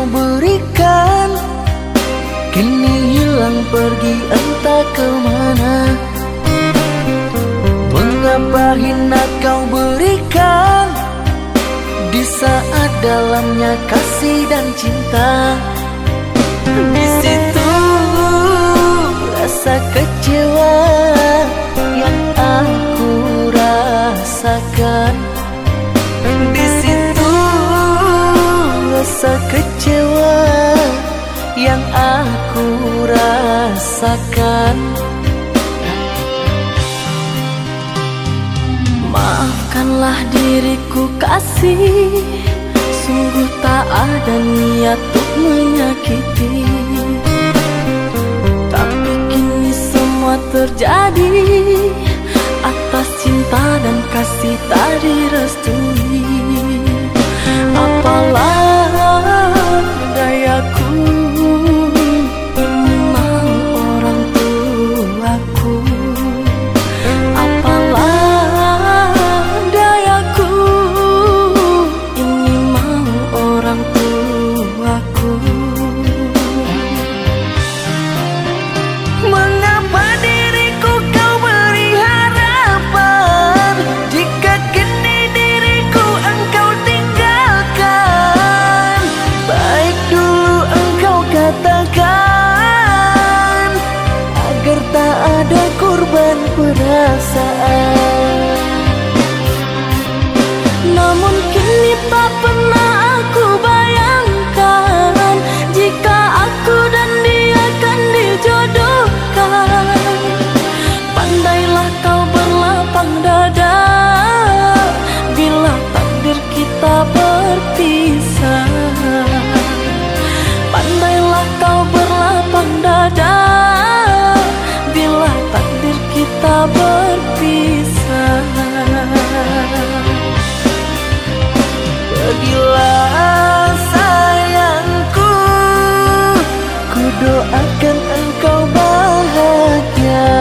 kau berikan kini hilang pergi entah kemana. Mengapa hina kau berikan di saat dalamnya kasih dan cinta. Di situ rasa kecewa yang aku rasakan. Di situ rasa kecewa yang aku rasakan. Maafkanlah diriku kasih, sungguh tak ada niat untuk menyakiti. Tapi kini semua terjadi atas cinta dan kasih tak direstui. Apalah dayaku, ini mau orang tuaku. Apalah dayaku, ini mau orang tuaku. Mengapa diriku kau beri harapan jika kini diriku engkau tinggalkan? Baik dulu engkau katakan agar tak ada korban perasaan. Namun kini tak pernah aku bayangkan jika aku dan dia akan dijodohkan. Pandailah kau berlapang dada bila takdir kita berpisah. Pandailah kau berlapang dada bila takdir kita berpisah. Pergilah sayangku, ku doakan engkau bahagia.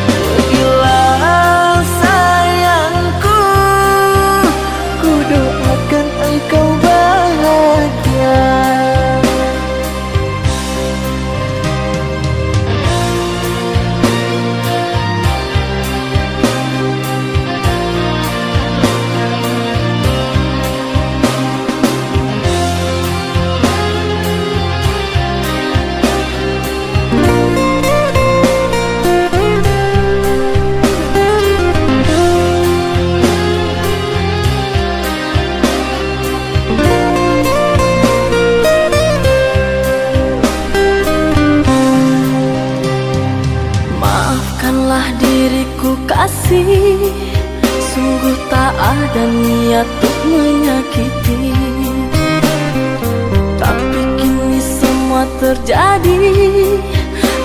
Pergilah sayangku, ku doakan engkau bahagia. Maafkanlah diriku kasih, sungguh tak ada niat untuk menyakiti. Tapi kini semua terjadi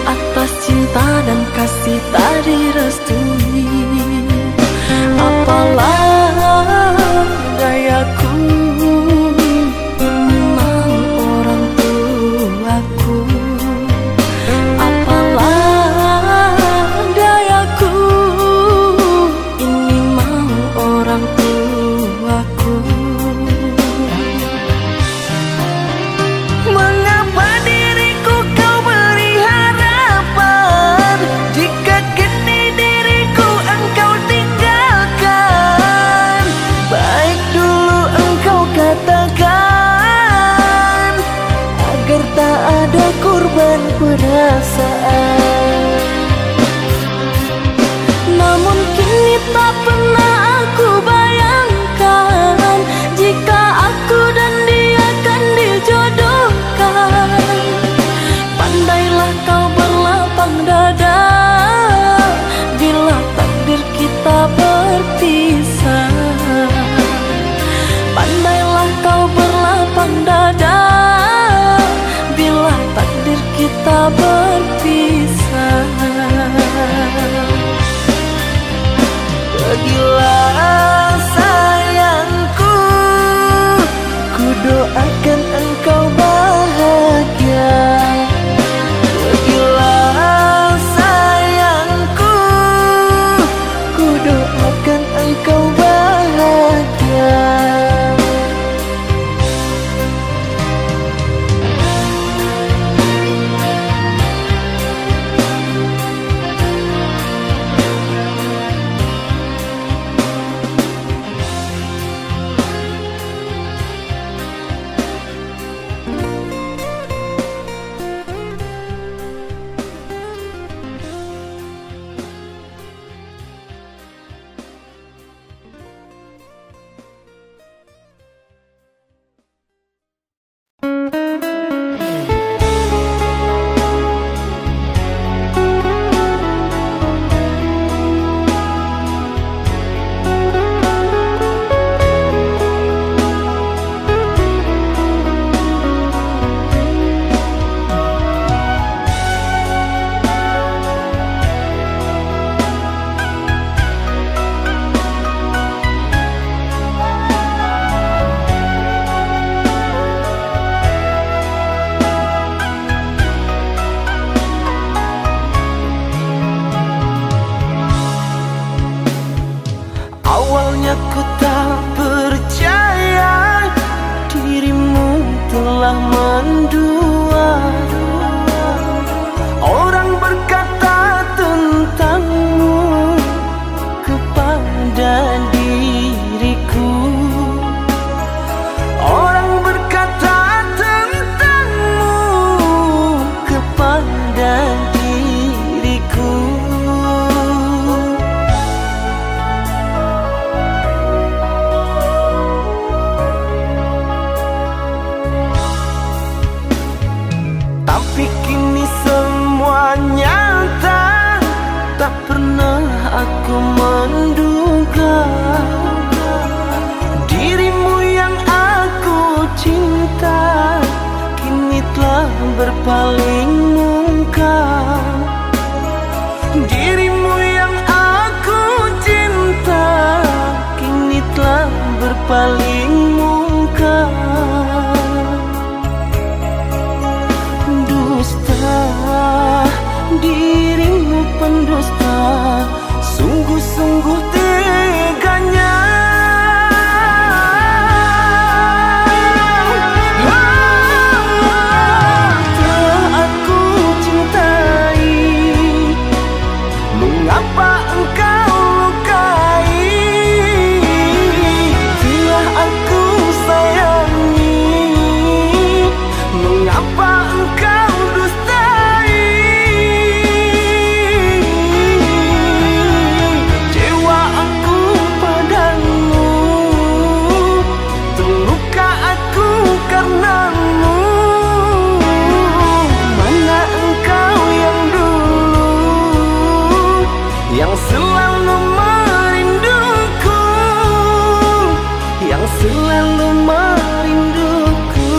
atas cinta dan kasih tak direstui. Apalah dayaku, ini mau orang tuaku. Apalah dayaku, ini mau orang tuaku. Mengapa diriku kau beri harapan jika kini diriku engkau tinggalkan? berpaling mungkam. Dirimu yang aku cinta kini telah berpaling mungkam. Dusta, dirimu pendusta, sungguh-sungguh teganya. Telah aku cintai, mengapa engkau lukai? Telah aku sayangi, mengapa engkau dustai? Kecewa aku padamu, terluka aku karenamu. Mana engkau yang dulu, yang selalu merinduku, yang selalu merinduku.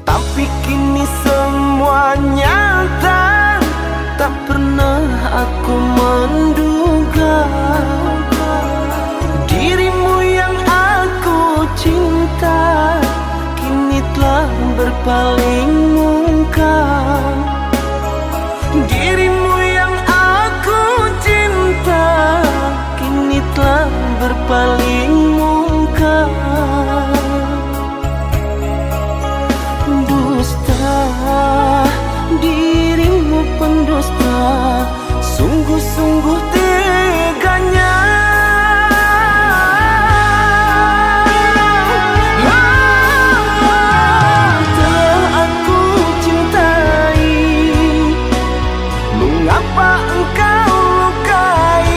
Tapi kini semua nyata, tak pernah aku menduga. Dirimu yang aku cinta kini telah berpaling mungkam. Dirimu yang aku cinta kini telah berpaling mungkam. Dusta, dirimu pendusta, sungguh-sungguh teganya. Telah aku cintai, mengapa engkau lukai?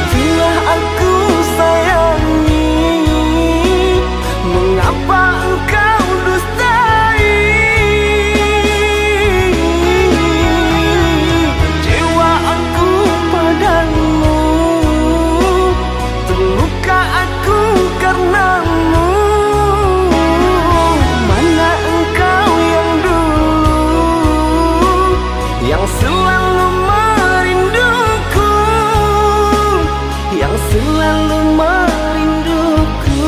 Telah aku sayangi, mengapa engkau dustai? Kecewa aku padamu, terluka aku karenamu. Mana engkau yang dulu, yang selalu merinduku, yang selalu merinduku.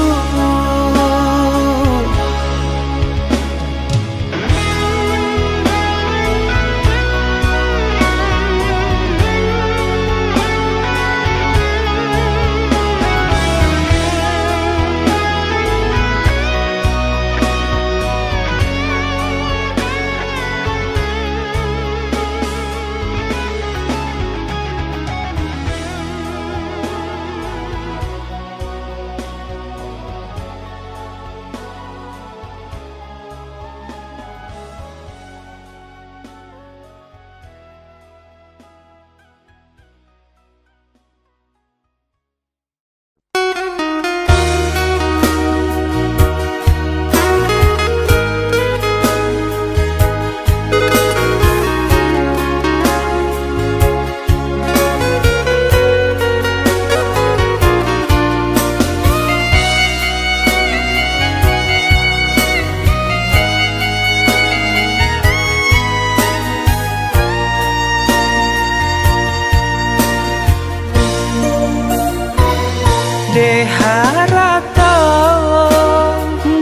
Deharato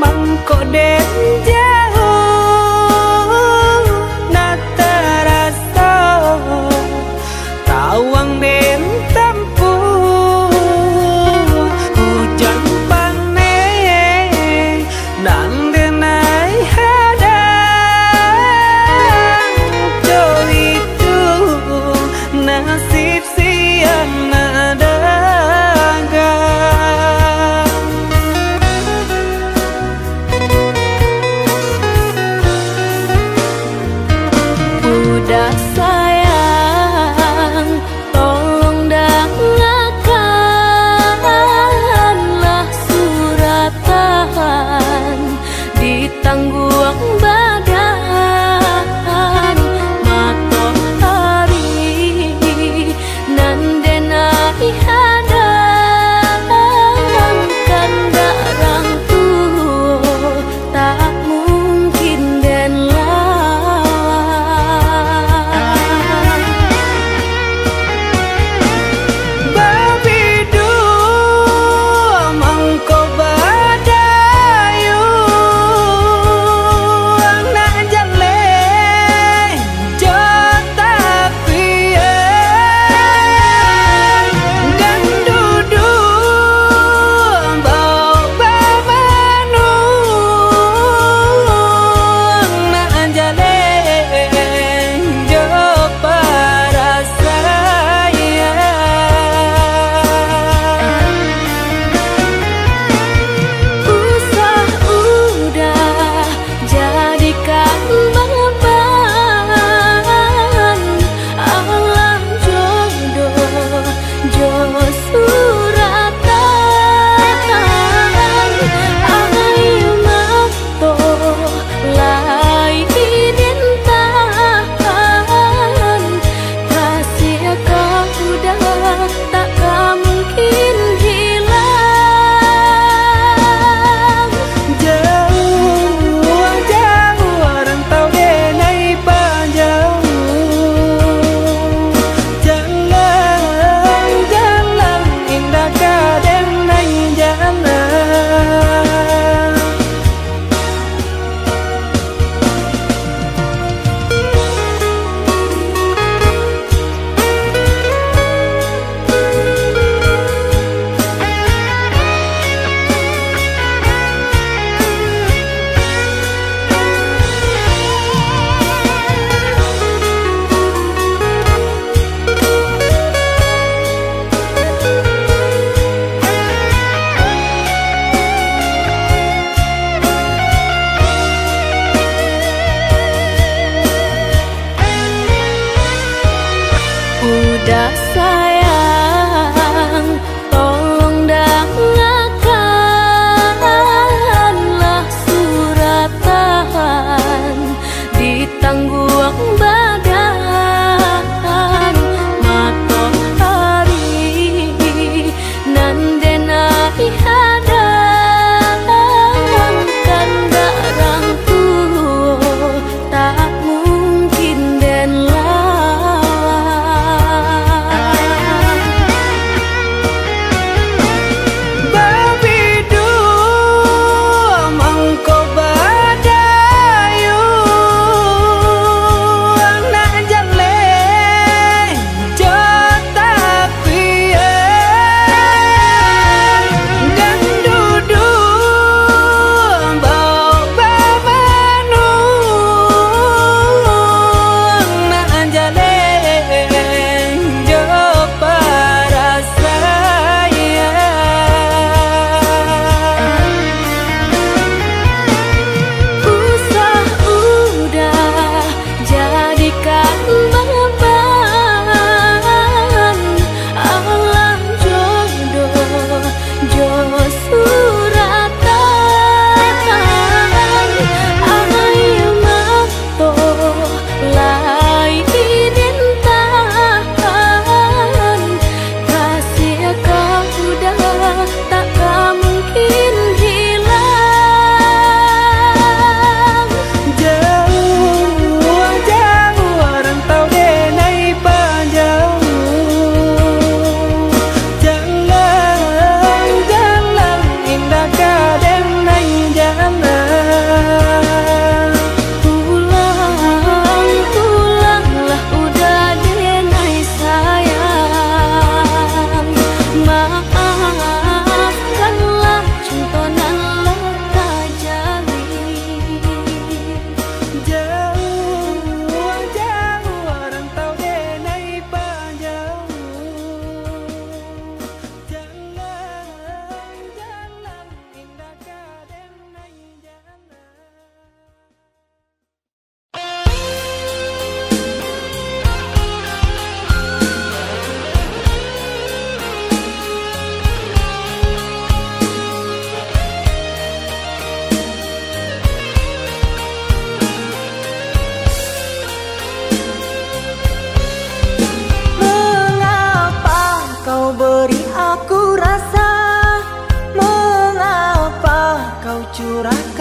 mangko den jauh na terasa tawang den tempu hujan pane nang denai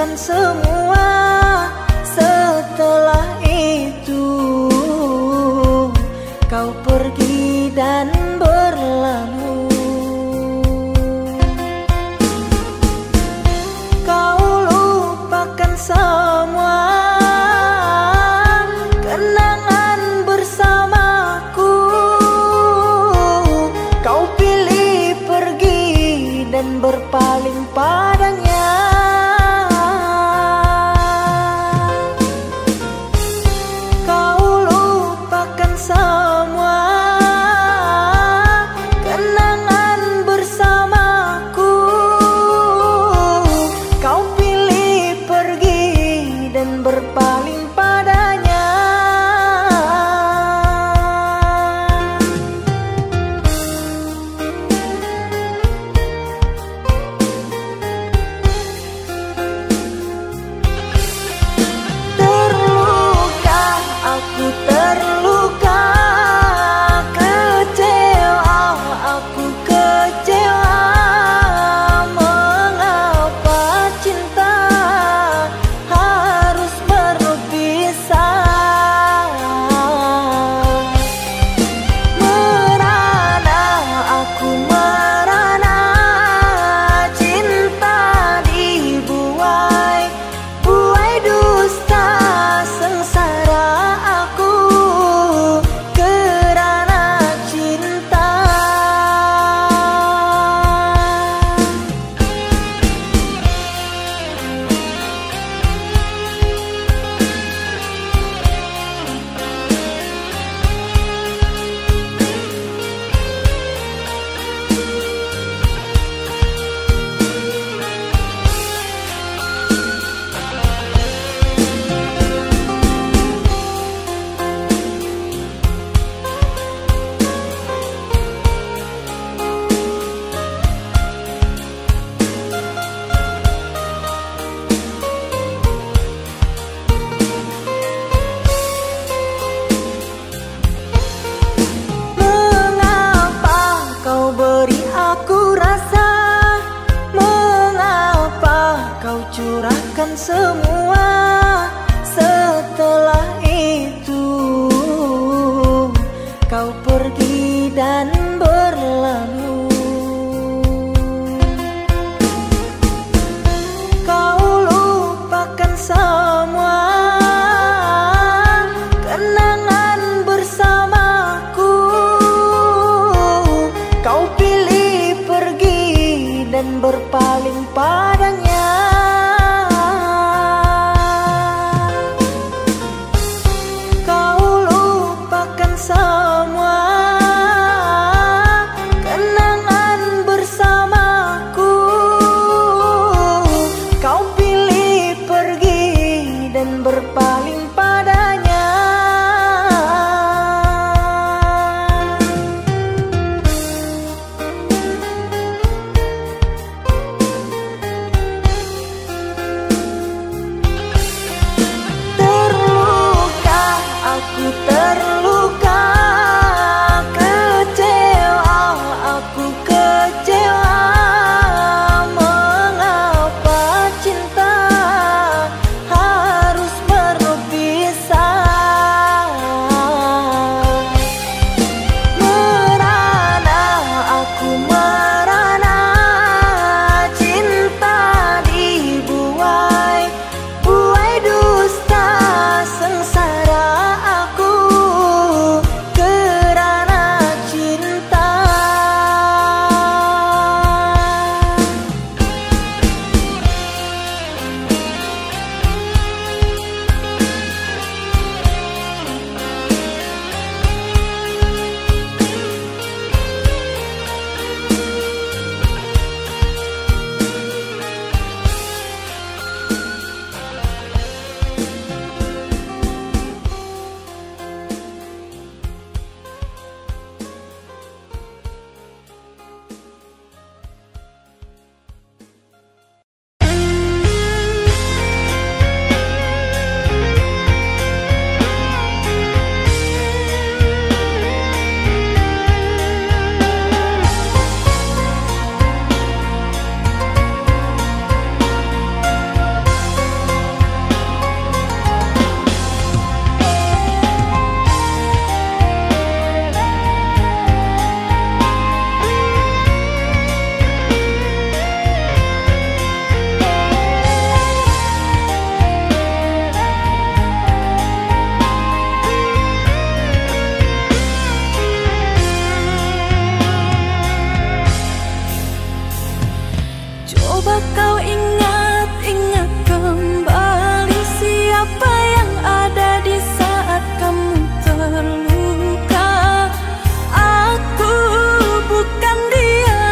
curahkan semua. Setelah itu kau pergi dan berlalu. Kau lupakan semua kenangan bersamaku. Kau pilih pergi dan berpaling padanya. Berpaling padanya. Terluka, aku terluka. Kecewa, aku kecewa. Mengapa cinta harus berpisah? Merana, aku merana. Cinta dibuai, buai dusta. Sengsara aku kerana cinta. Aku rasa, mengapa kau curahkan semua? Setelah itu kau pergi dan berlalu. Kau lupakan semua kenangan bersamaku. Kau pilih pergi dan berpaling padanya. Kau lupakan semua kenangan bersamaku. Kau pilih pergi dan berpaling padanya. Coba kau ingat-ingat kembali siapa yang ada di saat kamu terluka. Aku bukan dia,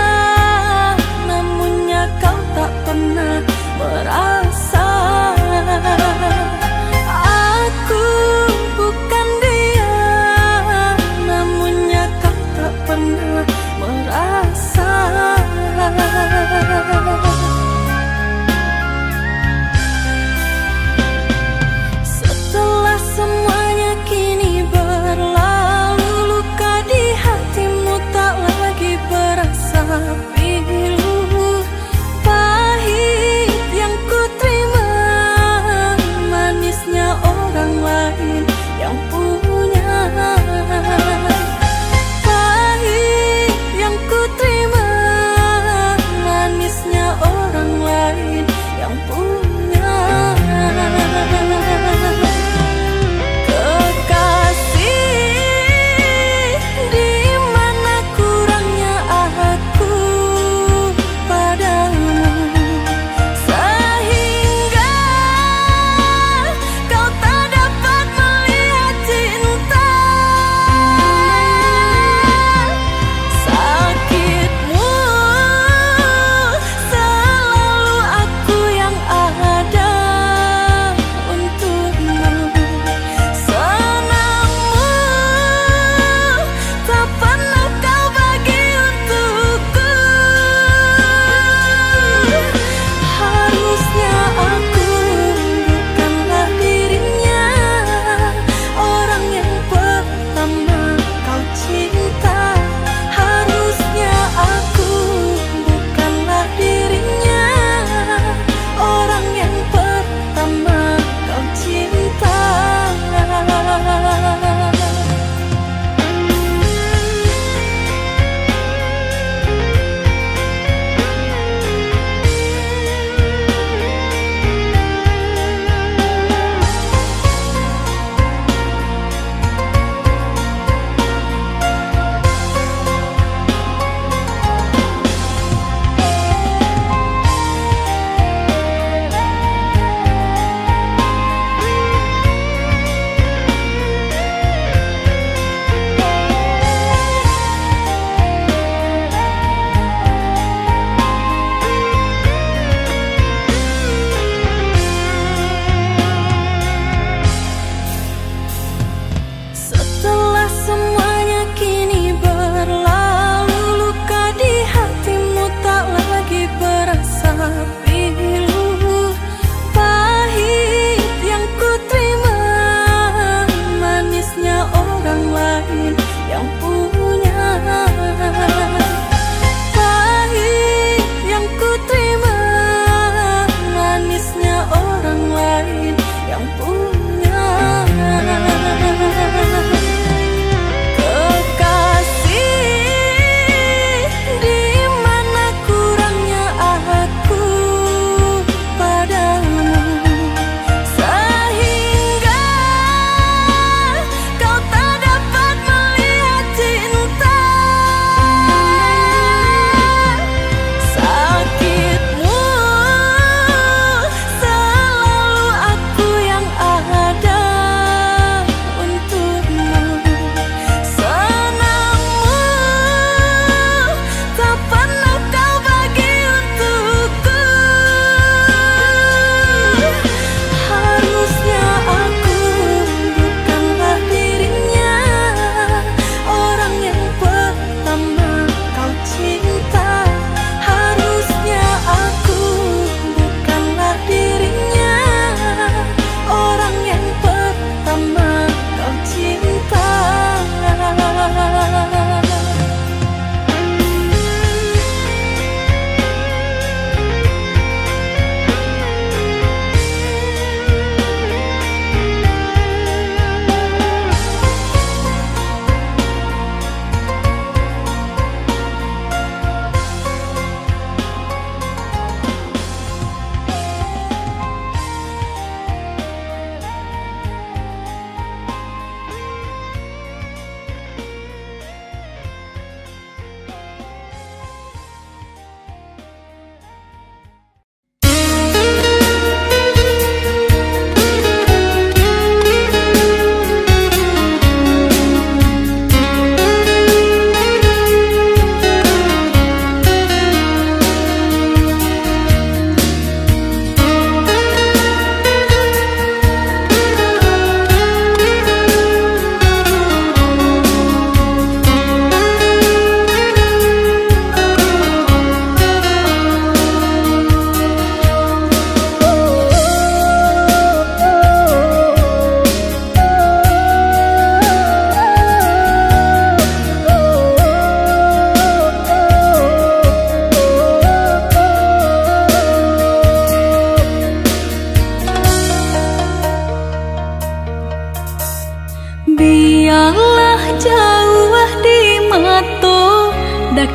namunnya kau tak pernah merasa. Aku bukan dia, namunnya kau tak pernah merasa.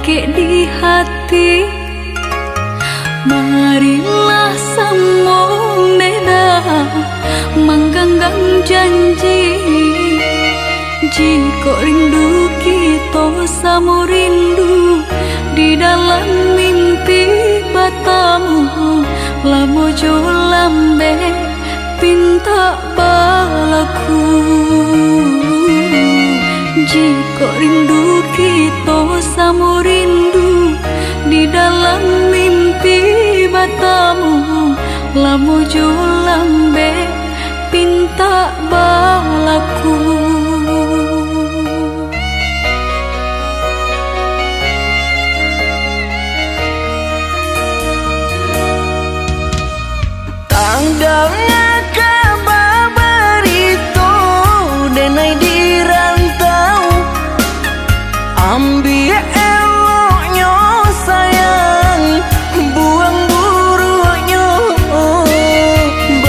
ke di hati. Marilah sambung beda menggenggam janji. Jika rindu kita sama rindu di dalam mimpi batamu, lamo jo lambe pinta balaku. Jika rindu kita sama rindu di dalam mimpi batamu, lamo jo lambe pinta balaku. Tanggalnya kabar itu denai di rantau, ambil eloknya sayang, buang buruknya.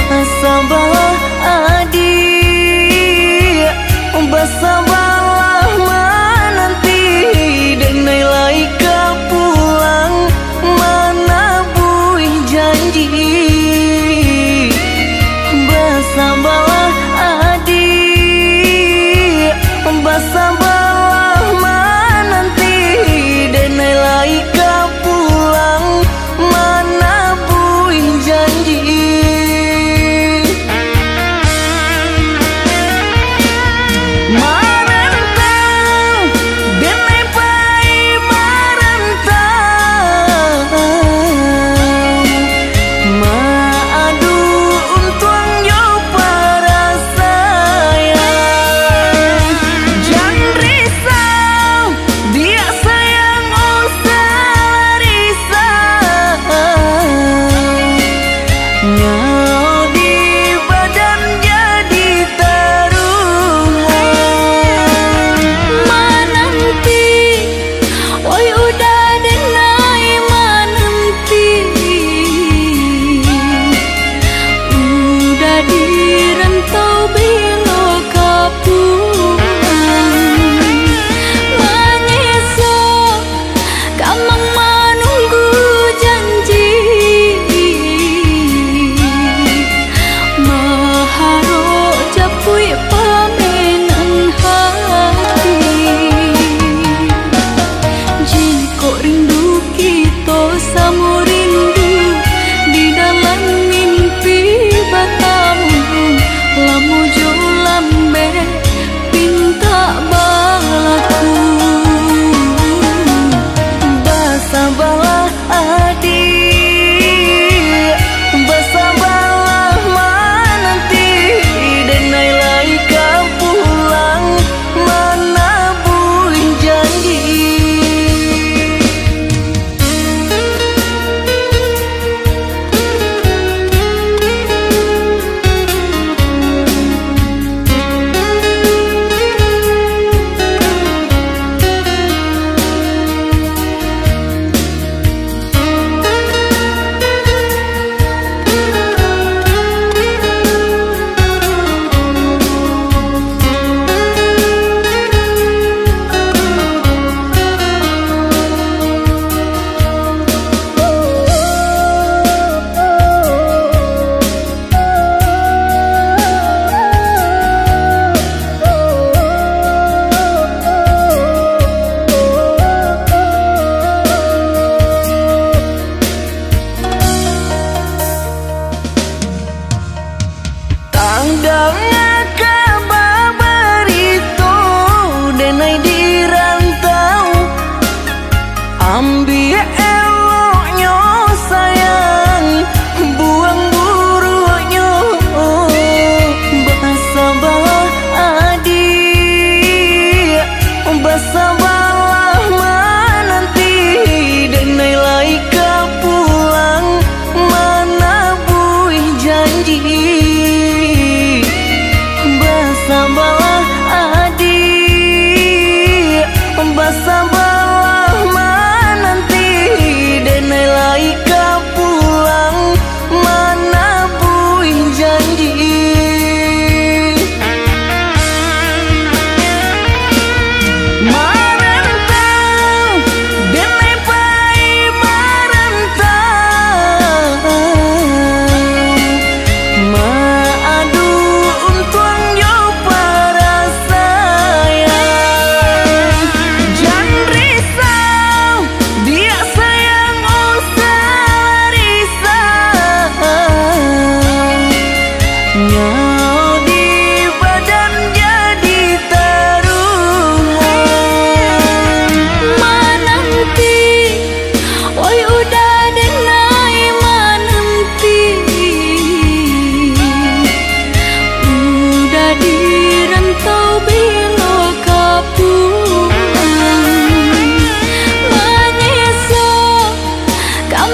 Basabah adik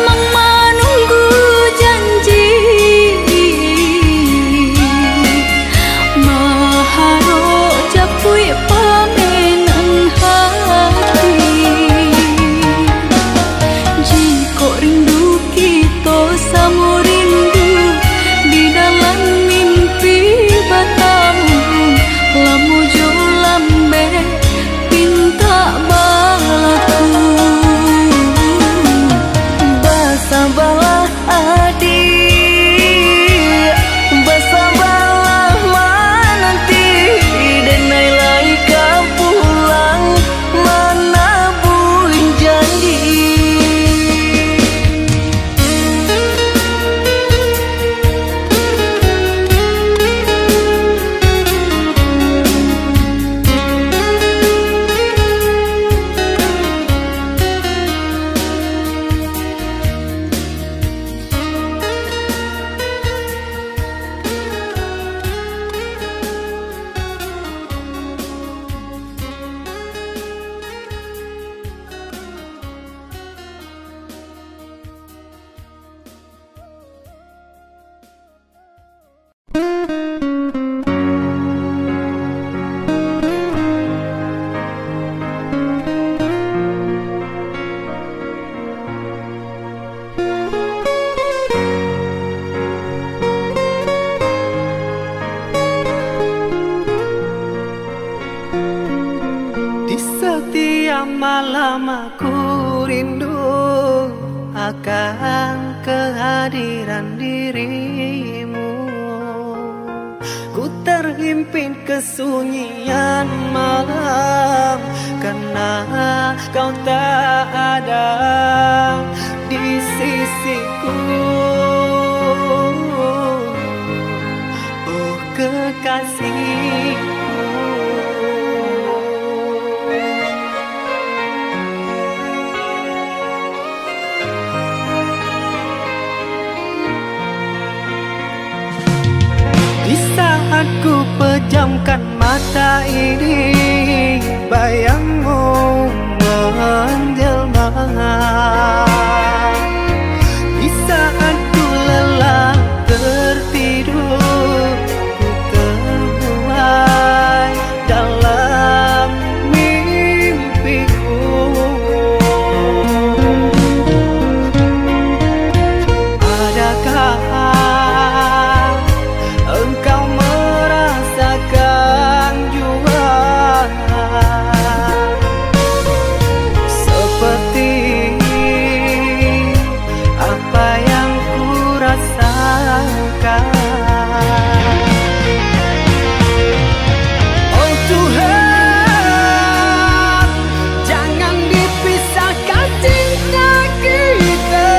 menunggu janji maharo japui pamenan hati jika rindu kita sama rindu di dalam mimpi batamu lamu jo lambe pinta balaku Basabalah adik, basabalah menanti denai lai kau pulang mana buin janji. Di setiap malam aku rindu akan kehadiran dirimu. Ku terhimpit kesunyian malam karena kau tak ada di sisiku. Oh kekasihku, di saat ku pejamkan mata ini bayangmu menjelma. Di saat ku lelah tertidur ku terbuai dalam mimpiku. Adakah engkau merasakan jua seperti apa yang ku rasakan? Oh Tuhan, jangan dipisahkan cinta kita.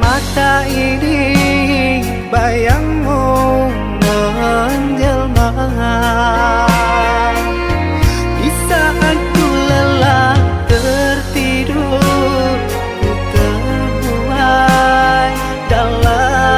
mata ini bayangmu menjelma. Di saat ku lelah tertidur, ku terbuai dalam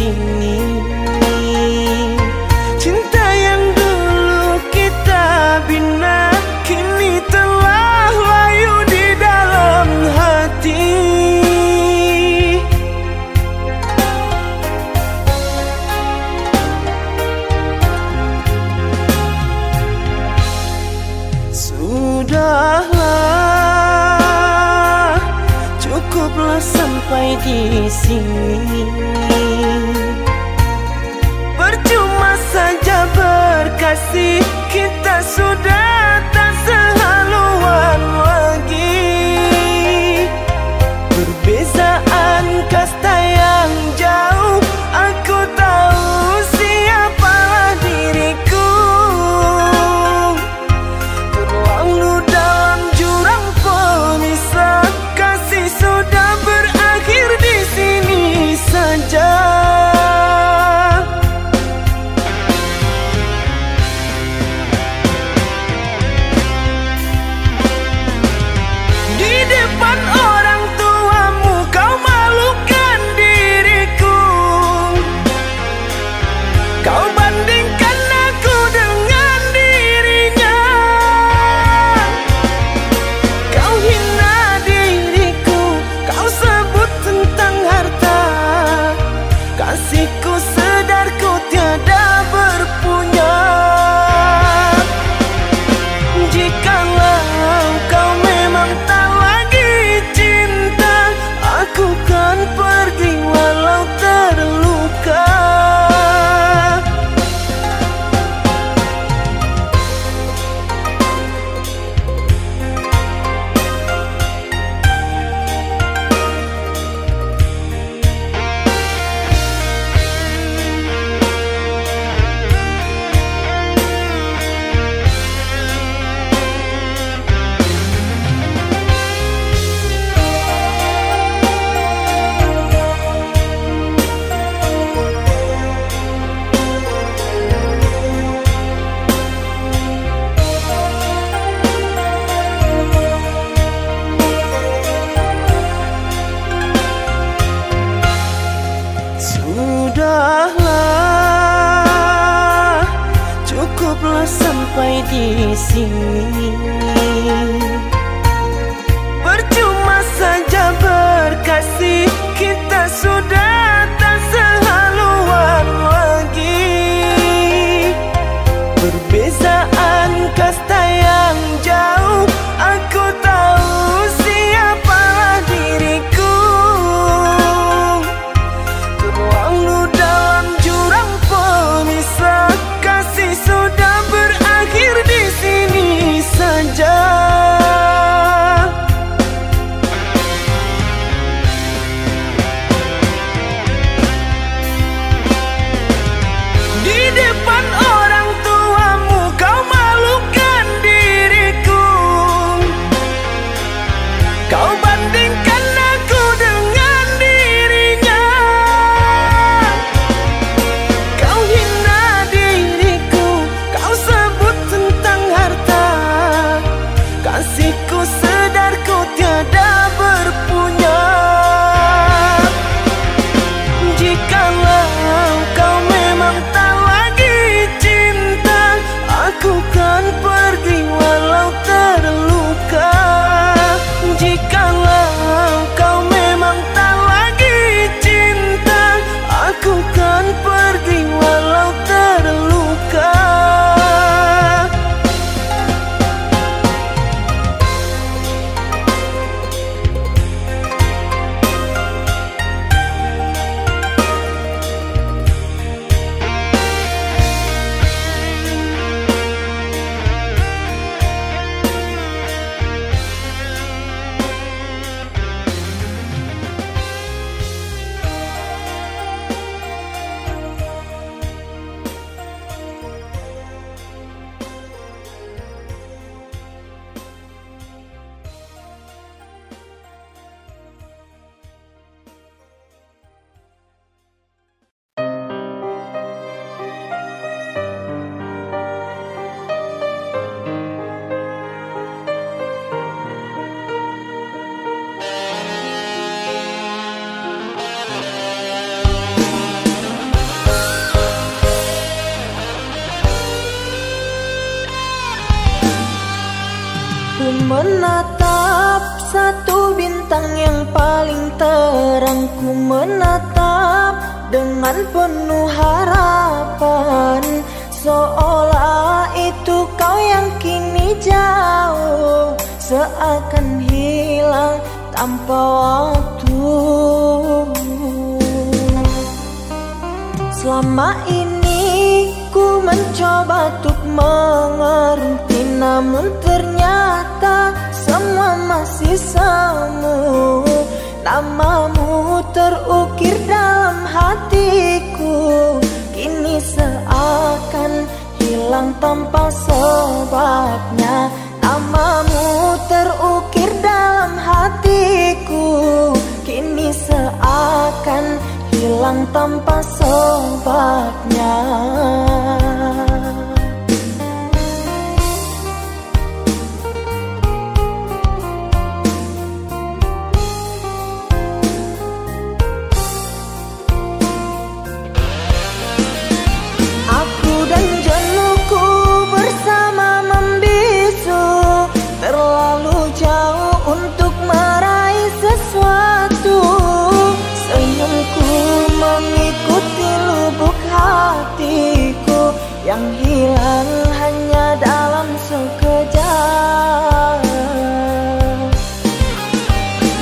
sini. Cinta yang dulu kita bina kini telah layu di dalam hati. Sudahlah, cukuplah sampai di sini. Percuma saja berkasih, kita sudah tak sehaluan lagi. Perbezaan kasta yang jauh, aku tahu siapalah diriku. Terlalu dalam jurang pemisah, kasih sudah berakhir di sini saja. Di depan orang tuamu kau malukan diriku. Kau bandingkan aku dengan dirinya. Kau hina diriku, kau sebut tentang harta. Kasihku sedarku tiada berpunya. Jikalau kau memang tak lagi cinta, aku kan pergi walau terluka. Sudahlah, cukuplah sampai di sini. Percuma saja berkasih, kita sudah tak sehaluan lagi. Perbezaan kasta yang jauh, aku tahu siapalah diriku. Terlalu dalam jurang pemisah, kasih sudah berakhir di sini saja. menatap satu bintang yang paling terang. Ku menatap dengan penuh harapan, seolah itu kau yang kini jauh, seakan hilang tanpa waktu. Selama ini ku mencoba untuk mengerti, namun ternyata semua masih semu. Namamu terukir dalam hatiku, kini seakan hilang tanpa sebabnya. Namamu terukir dalam hatiku, kini seakan hilang tanpa sebabnya. Aku dan jenuhku bersama membisu, terlalu jauh untuk meraih sesuatu. Senyumku mengikuti lubuk hatiku, yang hilang hanya dalam sekejap.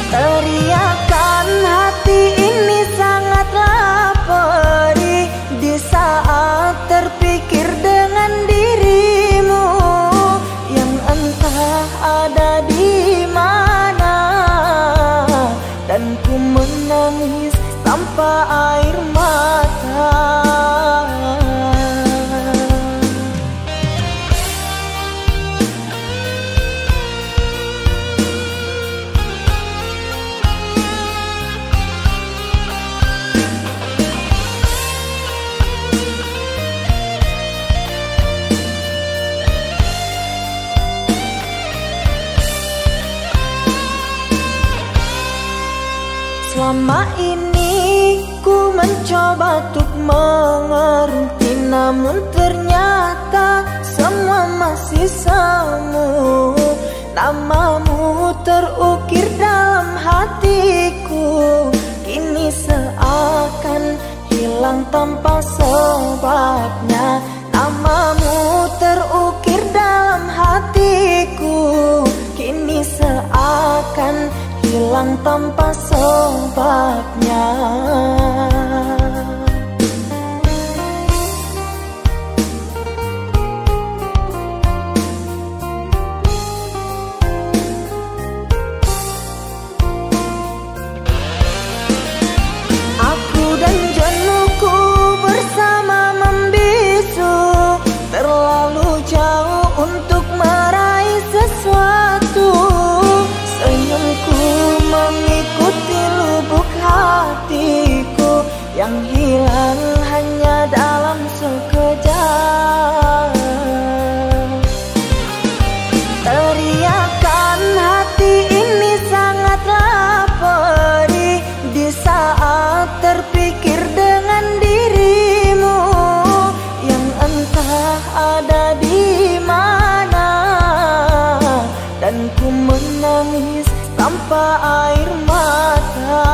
Teriakan hati ini sangatlah perih di saat terpikir dengan dirimu, yang entah ada di mana. Dan ku menangis tanpa air mata. Selama ini ku mencoba untuk mengerti, namun ternyata semua masih semu. Namamu terukir dalam hatiku, kini seakan hilang tanpa sebabnya. Namamu terukir dalam hatiku, kini seakan hilang tanpa sebabnya. Aku dan jenuhku bersama membisu, terlalu jauh untuk meraih sesuatu. Senyumku mengikuti lubuk hatiku, yang hilang hanya dalam sekejap. Teriakan hati ini sangatlah perih di saat terpikir dengan dirimu, yang entah ada di mana. Dan ku menangis tanpa air mata.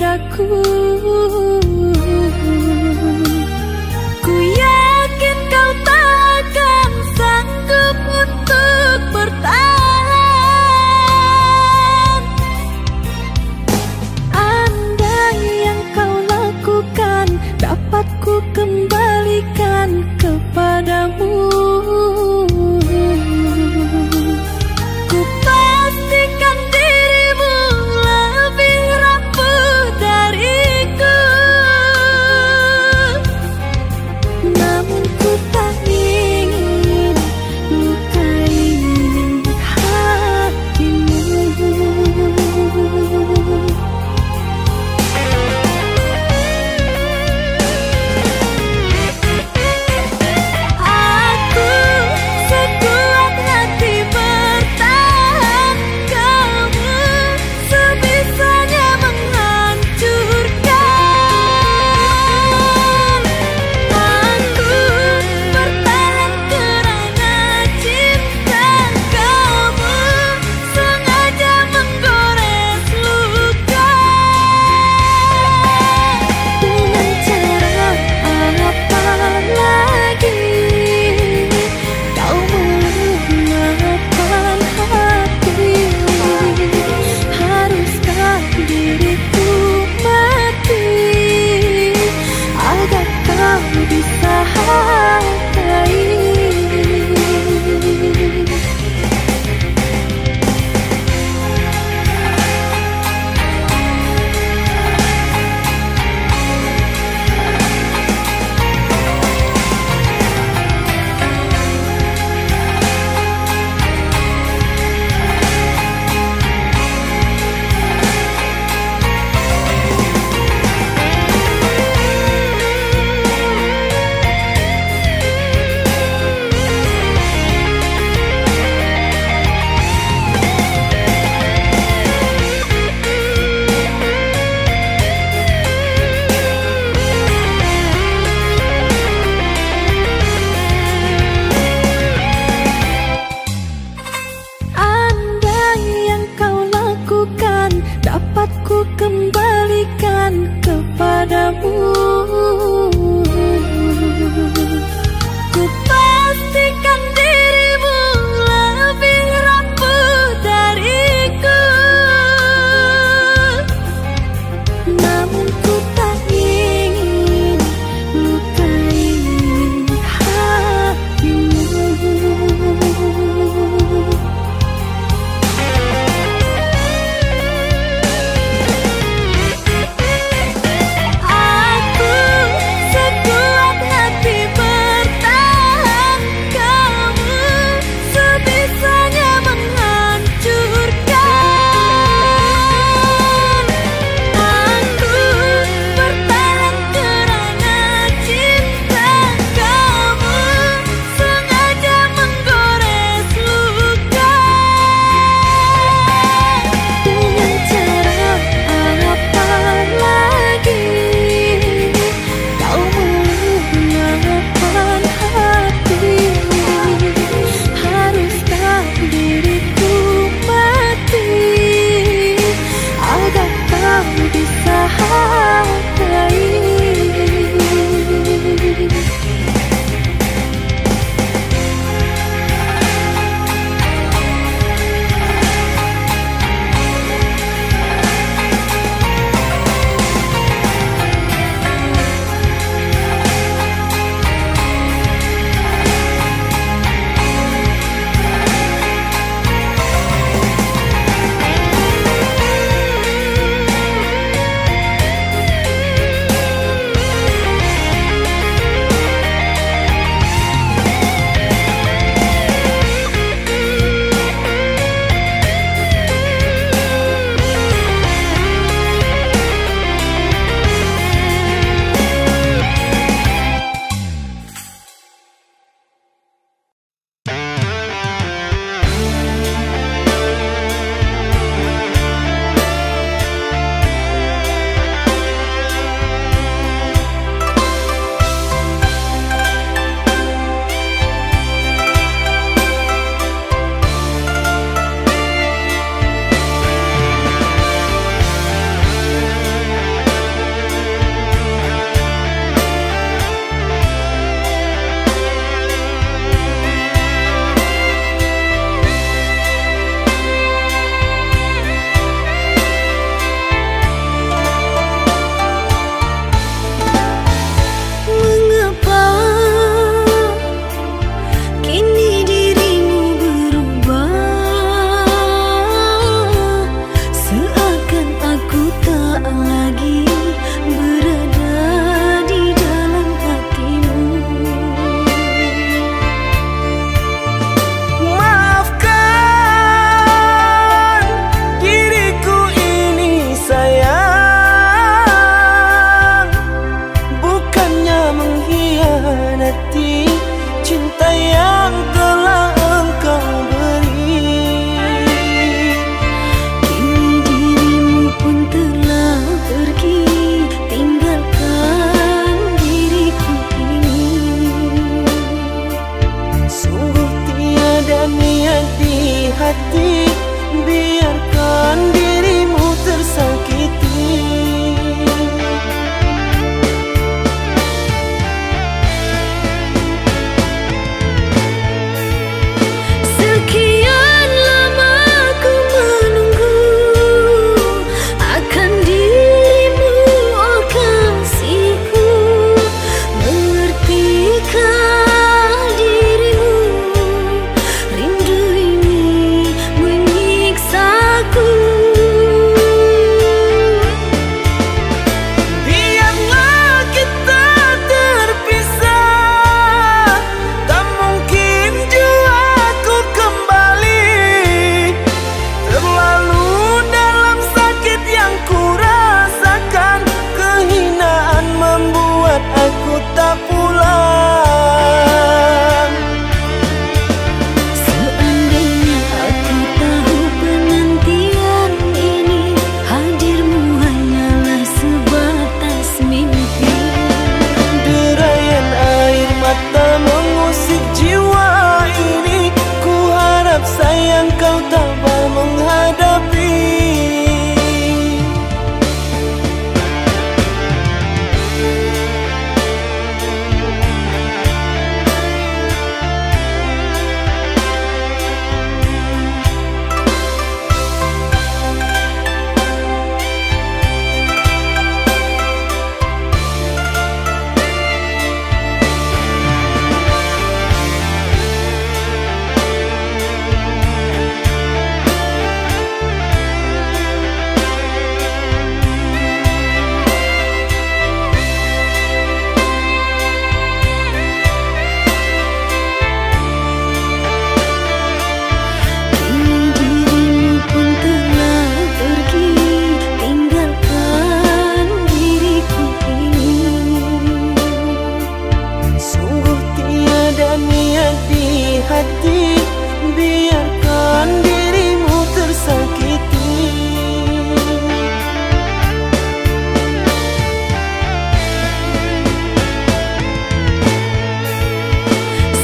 padaku. Ku yakin kau takkan sanggup untuk bertahan. Andai yang kau lakukan dapat ku kembalikan kepadamu, ku pastikan dirimu lebih rapuh dariku. Namun ku tak ingin lukai hatimu. Aku hati, biarkan dirimu tersakiti. Sekian lama ku menunggu akan dirimu, oh kasihku. Mengertikah dirimu, rindu ini menyiksaku. Biarlah kita terpisah, tak mungkin jua ku kembali. Terlalu dalam sakit yang ku rasakan, kehinaan membuat aku tak pulang. Seandainya aku tahu penantian ini, hadirmu hanyalah sebatas mimpi. Derayan air mata mengusik jiwa ini, ku harap sayang kau tabah menghadapi. Kini dirimu pun telah pergi, tinggalkan diriku ini. Sungguh tiada niat di hati, biarkan dirimu tersakiti.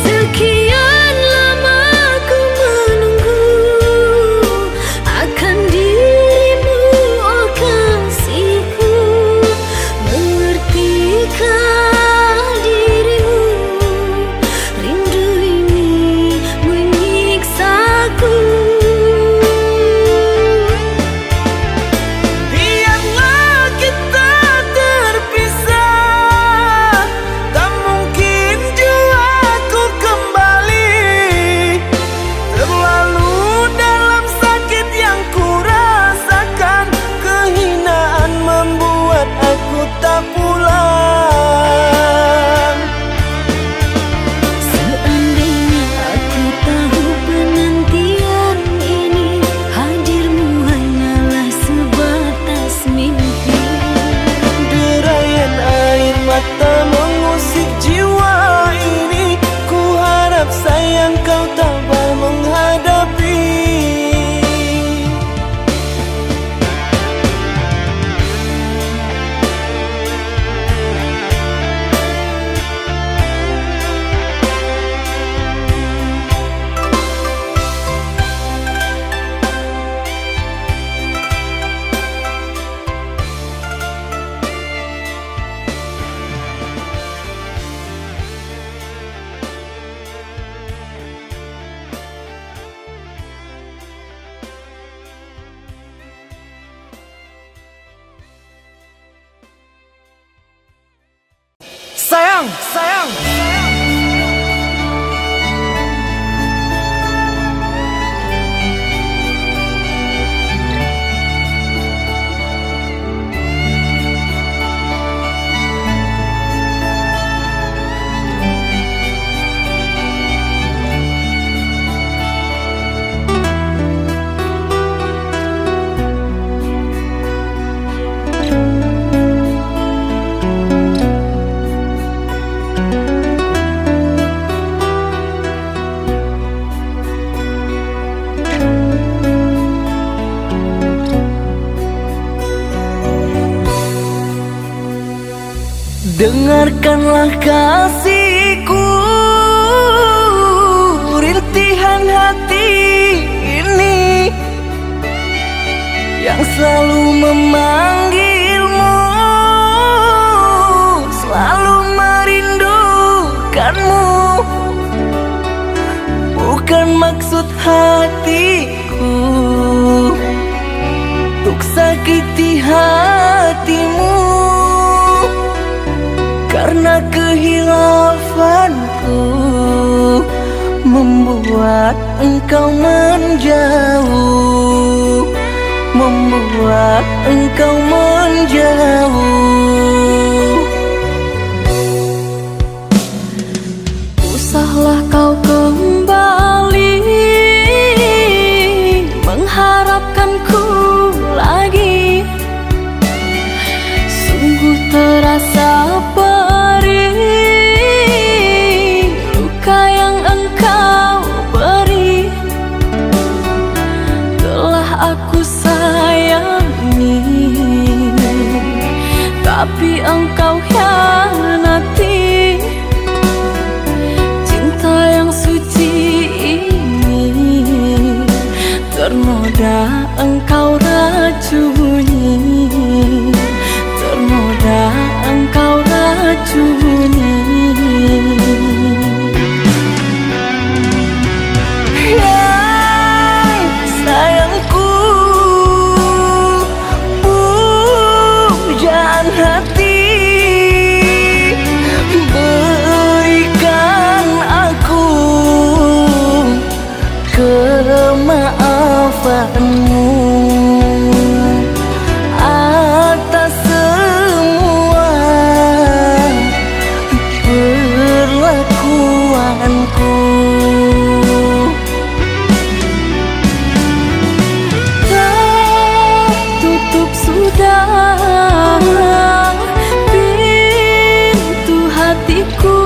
Sekian lama ku menunggu akan dirimu, oh kasihku. Mengertikah dirimu, rindu ini menyiksaku. Biarlah kita terpisah, tak mungkin jua ku kembali. Terlalu dalam sakit yang ku rasakan, kehinaan membuat aku tak pulang. Seandainya aku tahu penantian ini, hadirmu hanyalah sebatas mimpi. Derayan air mata mengusik jiwa ini, ku harap sayang kau tabah menghadapi. Sayang, sayang. Dengarkanlah kasihku, rintihan hati ini selalu memanggilmu, selalu merindukanmu. Bukan maksud hatiku untuk sakiti hatimu, karena kehilafanku membuat engkau menjauh, membuat engkau menjauh. Usahlah kau kembali mengharapkanku lagi. Sungguh terasa perih luka yang engkau beri. Telah aku sayangi, tapi engkau hianati. Cinta yang suci ini ternoda engkau racuni, ternoda engkau racuni. Yang sayangku, pujaan hati, berikan aku kemaafanmu atas semua perlakuanku. Tertutup sudah pintu hatiku,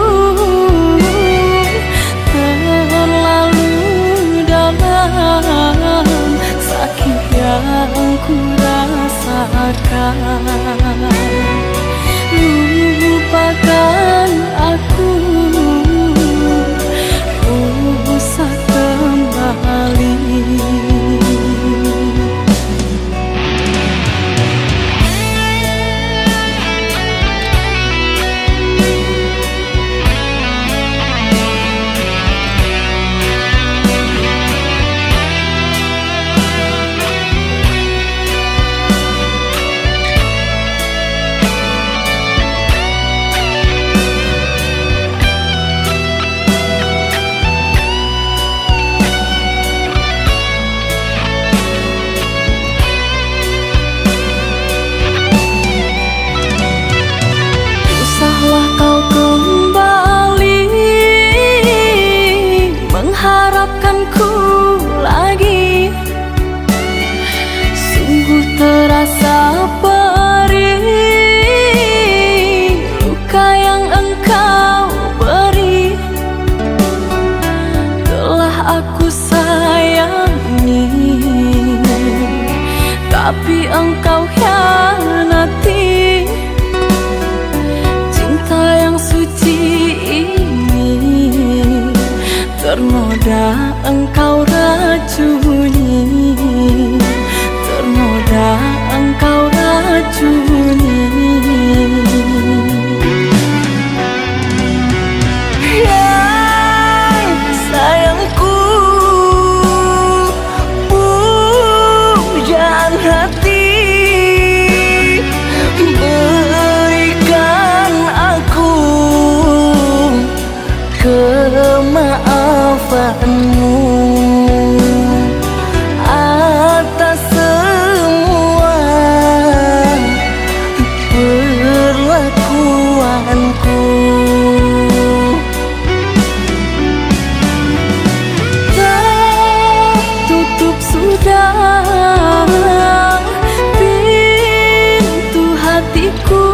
terlalu dalam sakit yang ku rasakan. Lupakan aku, usah kembali. Usahlah kau kembali mengharapkanku lagi. Sungguh terasa perih luka yang engkau beri. Telah aku sayangi, tapi engkau hianati. Cinta yang suci ini ternoda engkau racuni, ternoda engkau racuni. Yang sayangku, pujaan hati, berikan aku kemaafanmu atas semua perlakuanku. Tertutup sudah pintu hatiku,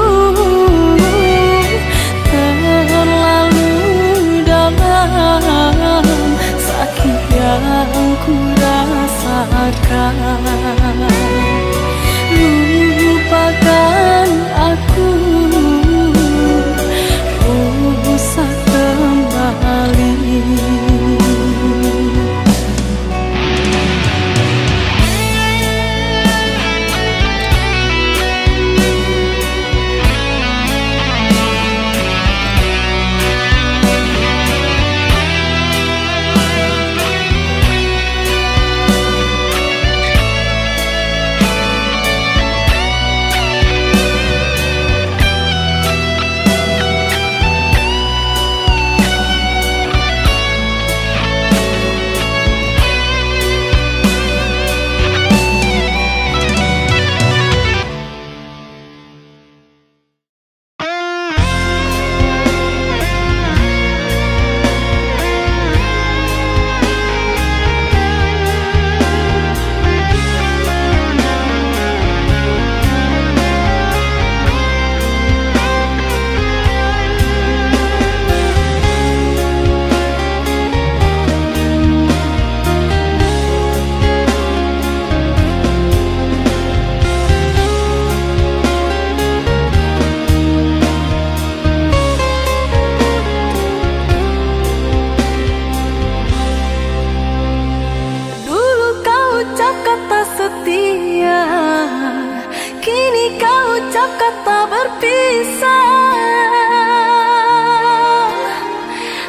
terlalu dalam sakit yang ku rasakan. Lupakan aku, usah kembali.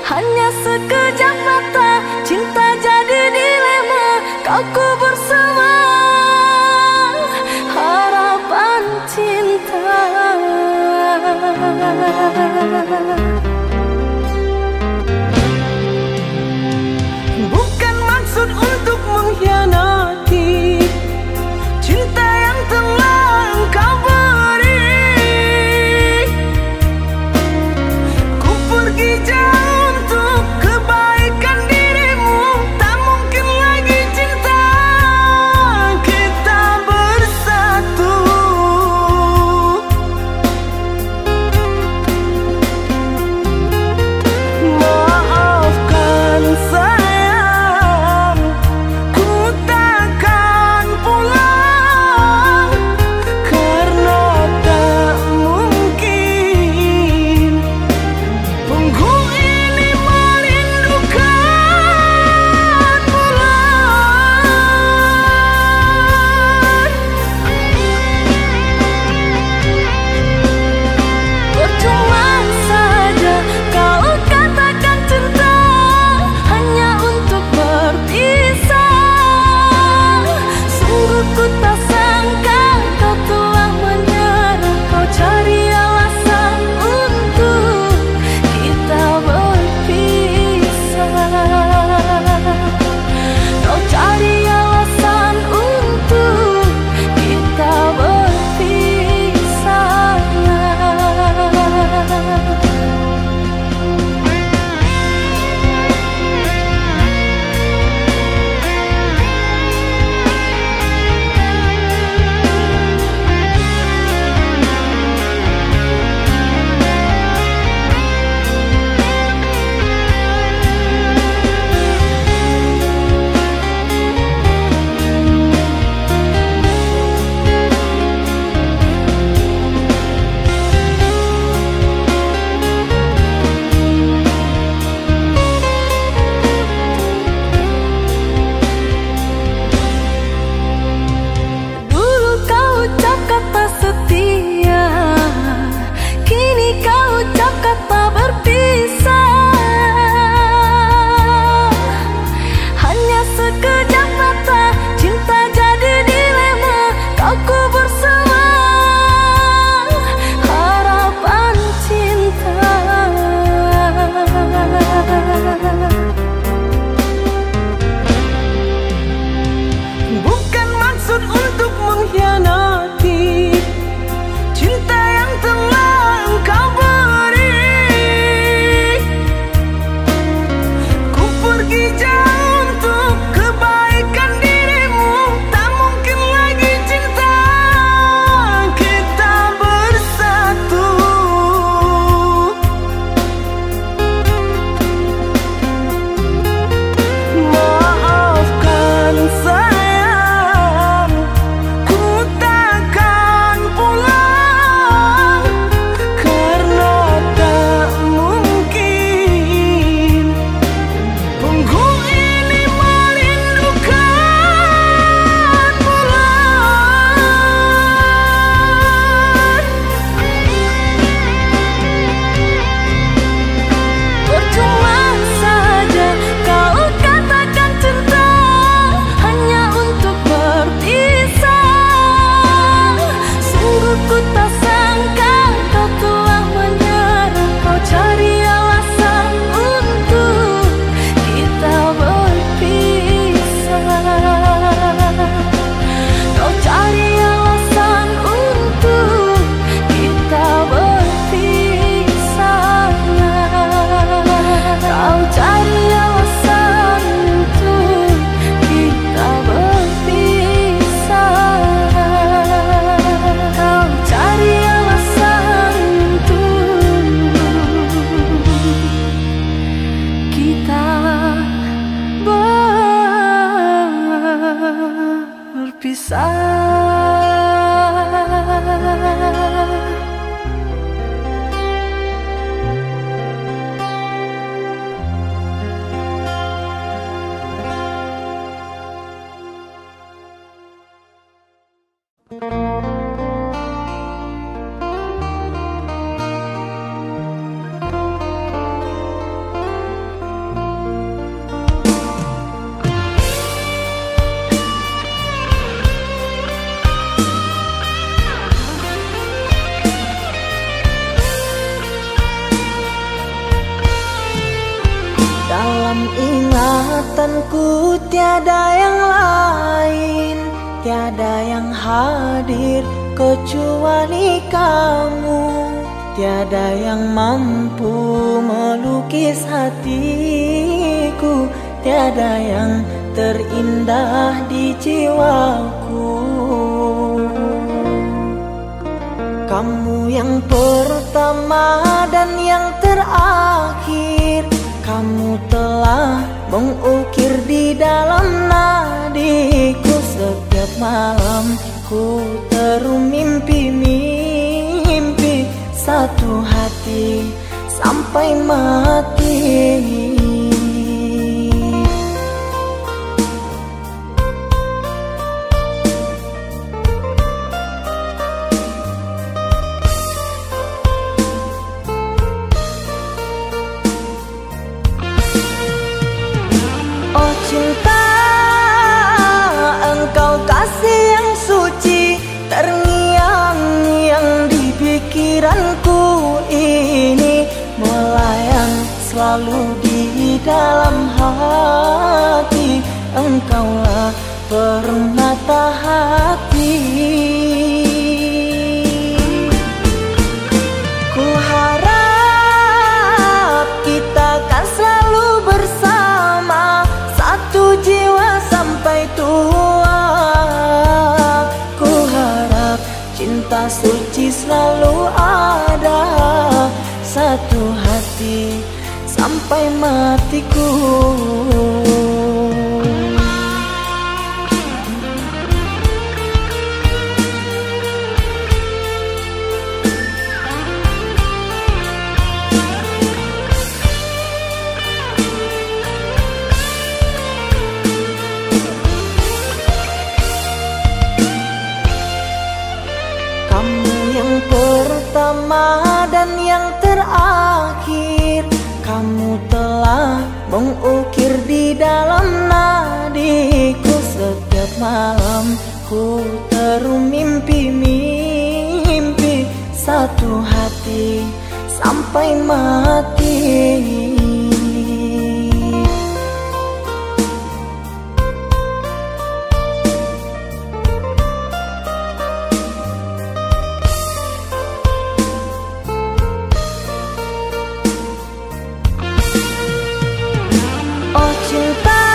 hanya sekejap mata, cinta jadi dilema. Kau kubur semua harapan cinta. Bukan maksud untuk mengkhianati cinta yang telah engkau beri. Ku pergi jauh untuk kebaikan diri. Dalam ingatanku tiada yang lain, tiada yang hadir kecuali kamu. Tiada yang mampu melukis hatiku, tiada yang terindah di jiwaku. Kamu yang pertama dan yang terakhir, kamu telah mengukir di dalam nadiku. Setiap malam ku teru mimpi-mimpi satu hati sampai mati. Oh cinta, engkau kasih yang suci, terngiang-ngiang di pikiranku ini, melayang selalu di dalam hati. Engkaulah permata hati. Ku harap kita kan selalu bersama, satu jiwa sampai tua. Ku harap cinta suci selalu ada, satu hati sampai matiku. Pertama dan yang terakhir, kamu telah mengukir di dalam nadiku. Setiap malam ku teru mimpi-mimpi satu hati sampai mati. Oh cinta,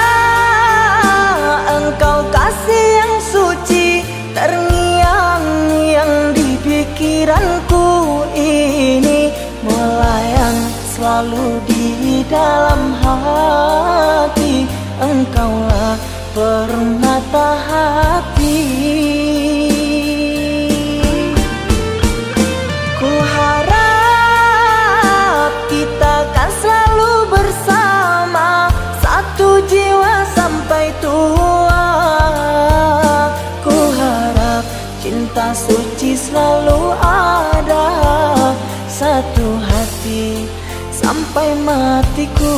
engkau kasih yang suci, terngiang-ngiang di pikiranku ini, melayang selalu di dalam hati. Engkaulah permata hati. Ku harap kita kan selalu bersama, satu jiwa sampai tua. Ku harap cinta suci selalu ada, satu hati sampai matiku.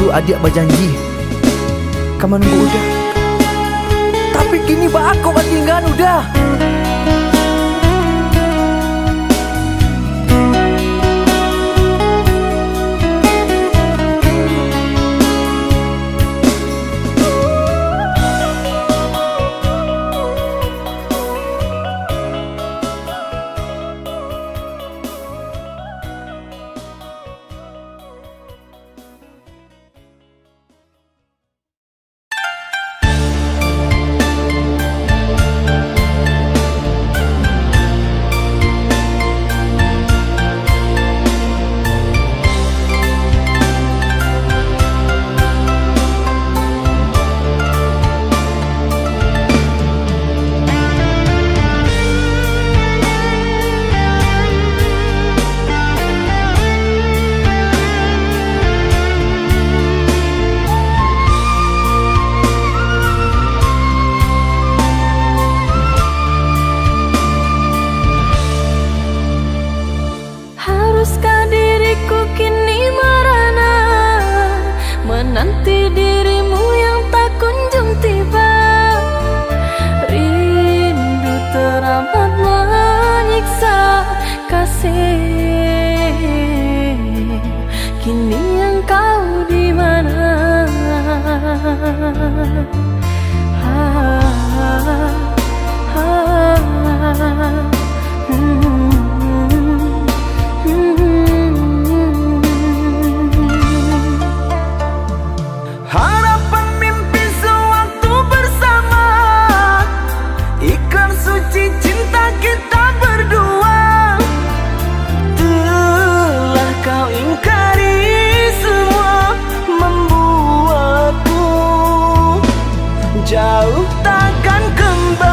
Dulu adik berjanji kamu nunggu udah, tapi kini aku ketinggalan udah. Haruskah diriku kini merana menanti dirimu yang tak kunjung tiba? Rindu teramat menyiksa kasih. Kini engkau di mana? Harapan mimpi sewaktu bersama, ikrar suci cinta kita berdua, telah kau ingkari semua, membuatku jauh takkan kembali.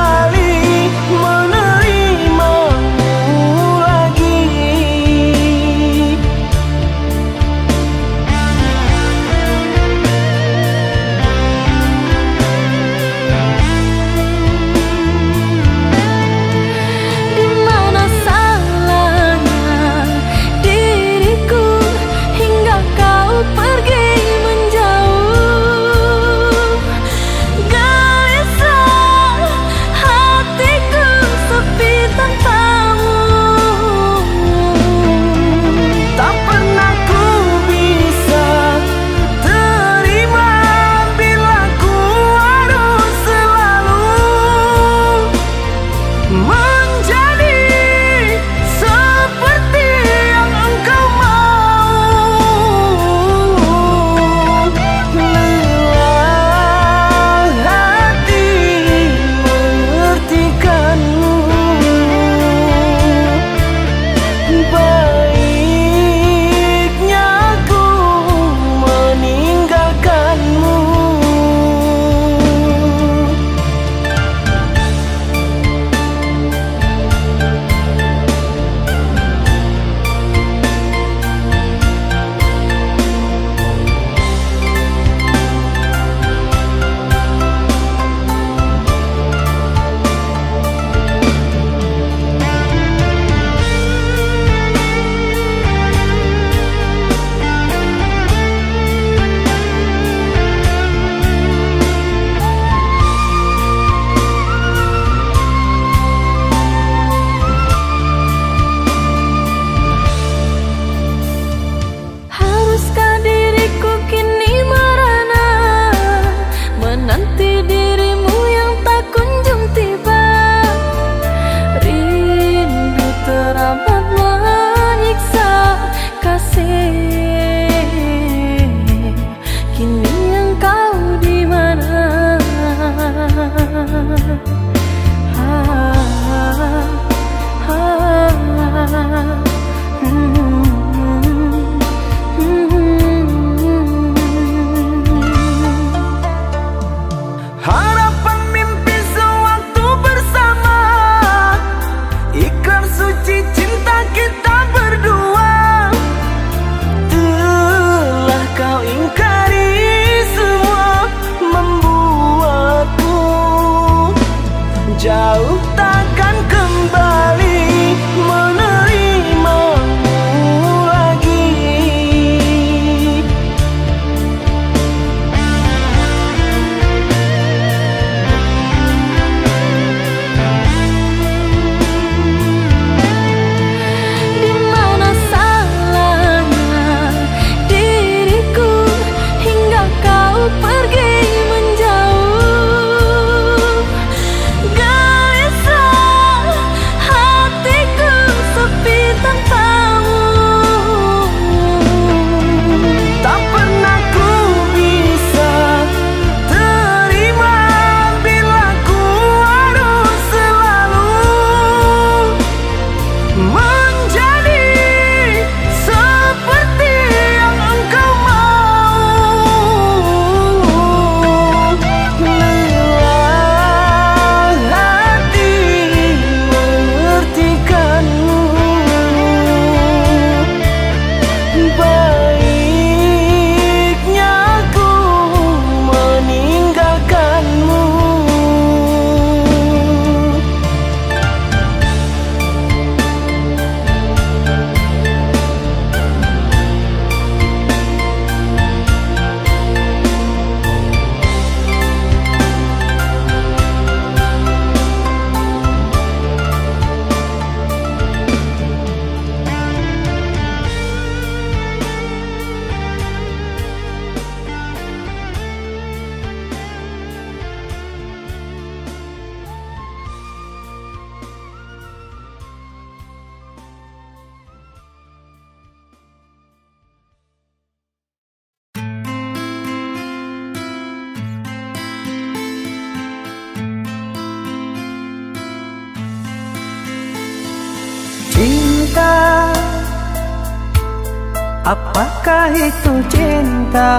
apakah itu cinta?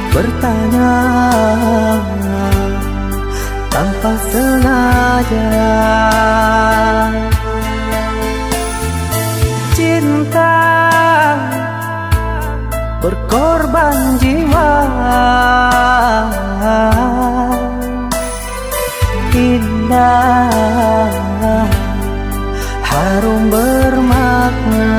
Bertanya tanpa sengaja. Cinta berkorban jiwa, indah harum bermakna.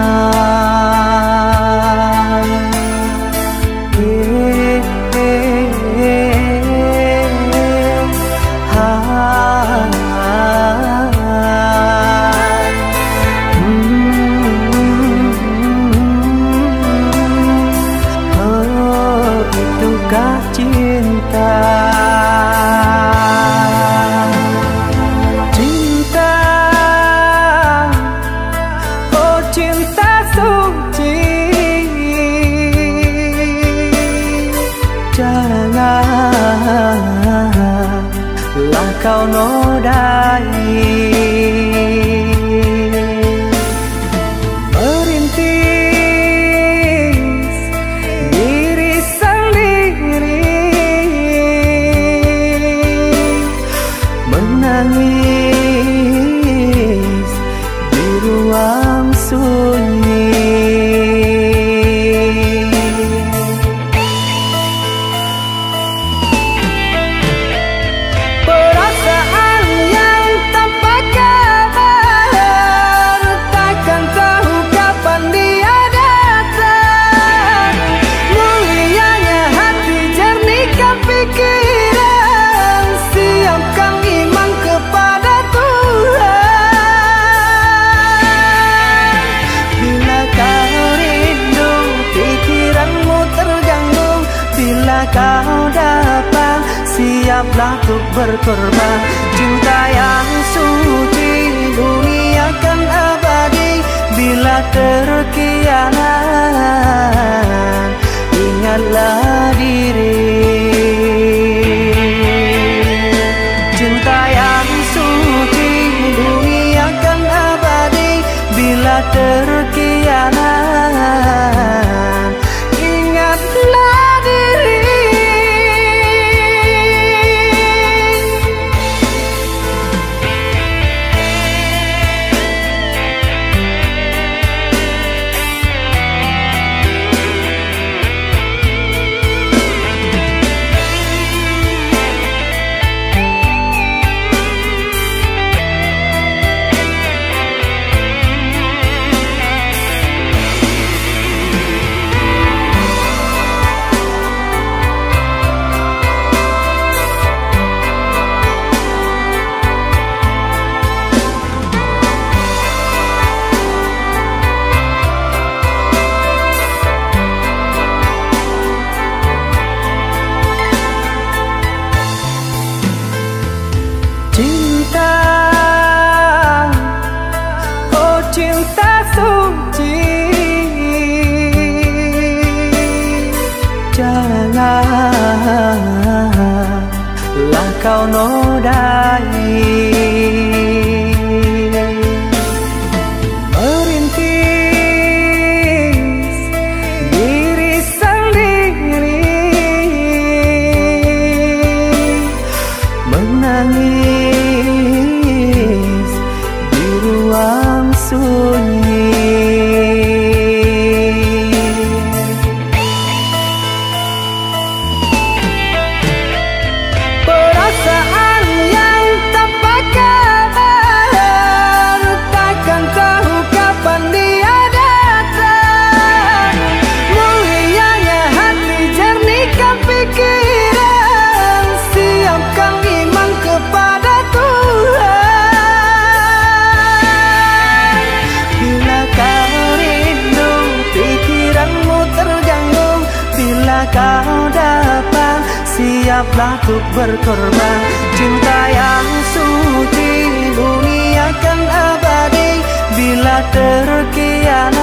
Itukah cinta? Cinta, oh cinta suci, janganlah kau nodai. Menangis di ruang sunyi. Perasaan yang tanpa kabar, takkan tahu kapan dia datang. Mulianya hati, jernihkan pikiran, siapkan iman kepada Tuhan. Bila kau rindu, pikiranmu terganggu, bila kau datang, siaplah untuk berkorban. Cinta yang suci, dunia kan abadi. Bila terkianat, ingatlah diri. Cinta yang suci, dunia kan abadi. Bila terkianat, ingatlah diri. Cinta, oh cinta suci, janganlah kau nodai. Merintis diri sendiri, menangis di ruang sunyi. Perasaan yang tanpa kabar, takkan tahu kapan dia datang. Mulianya hati, jernihkan pikiran, siapkan iman kepada Tuhan. Bila kau rindu, pikiranmu terganggu, bila kau datang, siaplah untuk berkorban. Cinta yang suci, dunia kan abadi. Bila terkianat,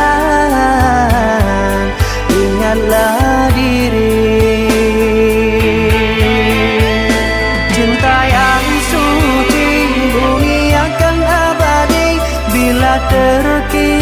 ingatlah diri. Cinta yang suci, dunia kan abadi. Bila terkianat,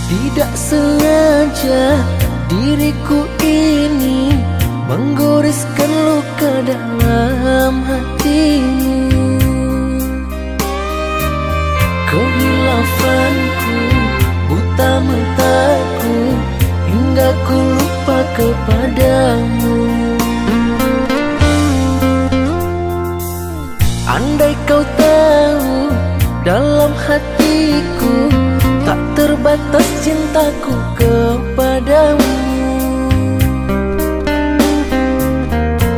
Tidak sengaja diriku ini menggoreskan luka dalam hatimu. Kehilafanku, buta mataku, hingga ku lupa kepadamu. Andai kau tahu dalam hatiku tak terbatas cintaku kepadamu.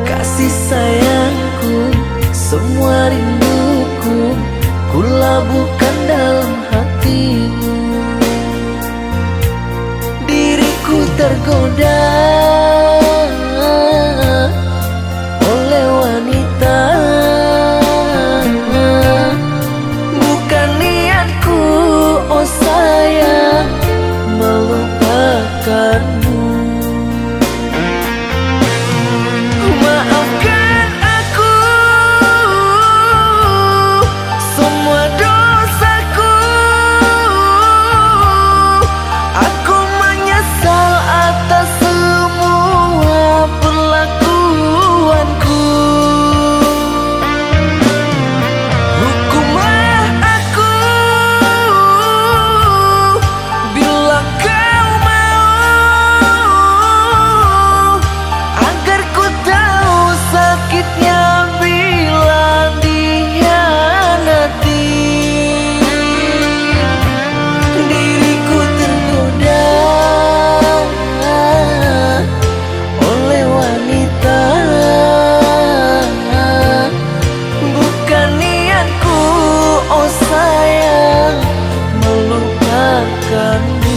Kasih sayangku, semua rinduku, ku labuhkan dalam hatimu. Diriku tergoda oleh wanita, bukan niatku, oh sayang, melupakanmu. Maafkan aku semua dosaku. Aku menyesal atas semua perlakuanku. Hukumlah aku bila kau mau, agar ku tahu sakitnya bila dikhianati. Diriku tergoda oleh wanita, bukan niatku, oh sayang, melupakanmu.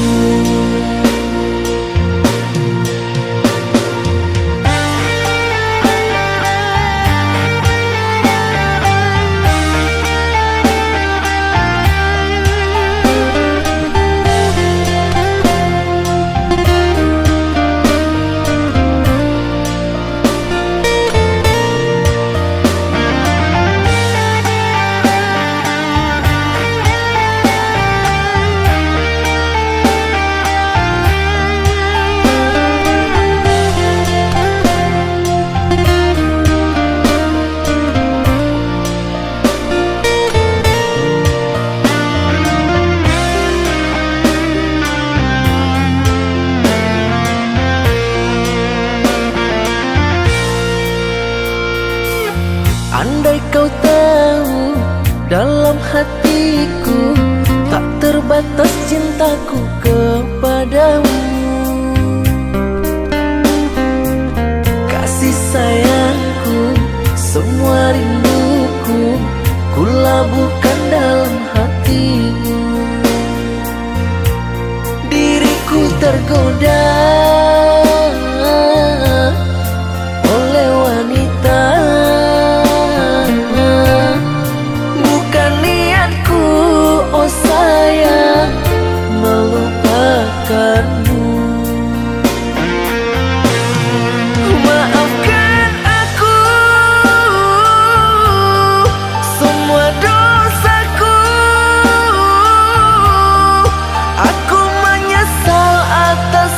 Andai kau tahu dalam hatiku tak terbatas cintaku kepadamu. Kasih sayangku, semua rinduku, ku labuhkan dalam hatimu. Diriku tergoda oleh wanita, bukan niatku, oh sayang, melupakanmu. Maafkan aku semua dosaku. Aku menyesal atas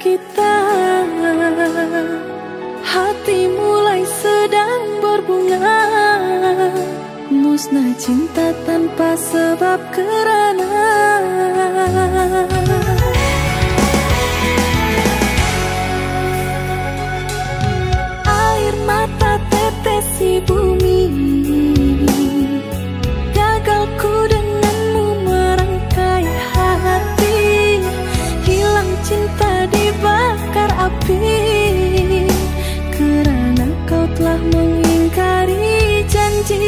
kita. Hati mulai sedang berbunga, musnah cinta tanpa sebab kerana air mata tetesi bumi. Gagalku denganmu merangkai hati, hilang cinta dibakar api, kerana kau telah mengingkari janji.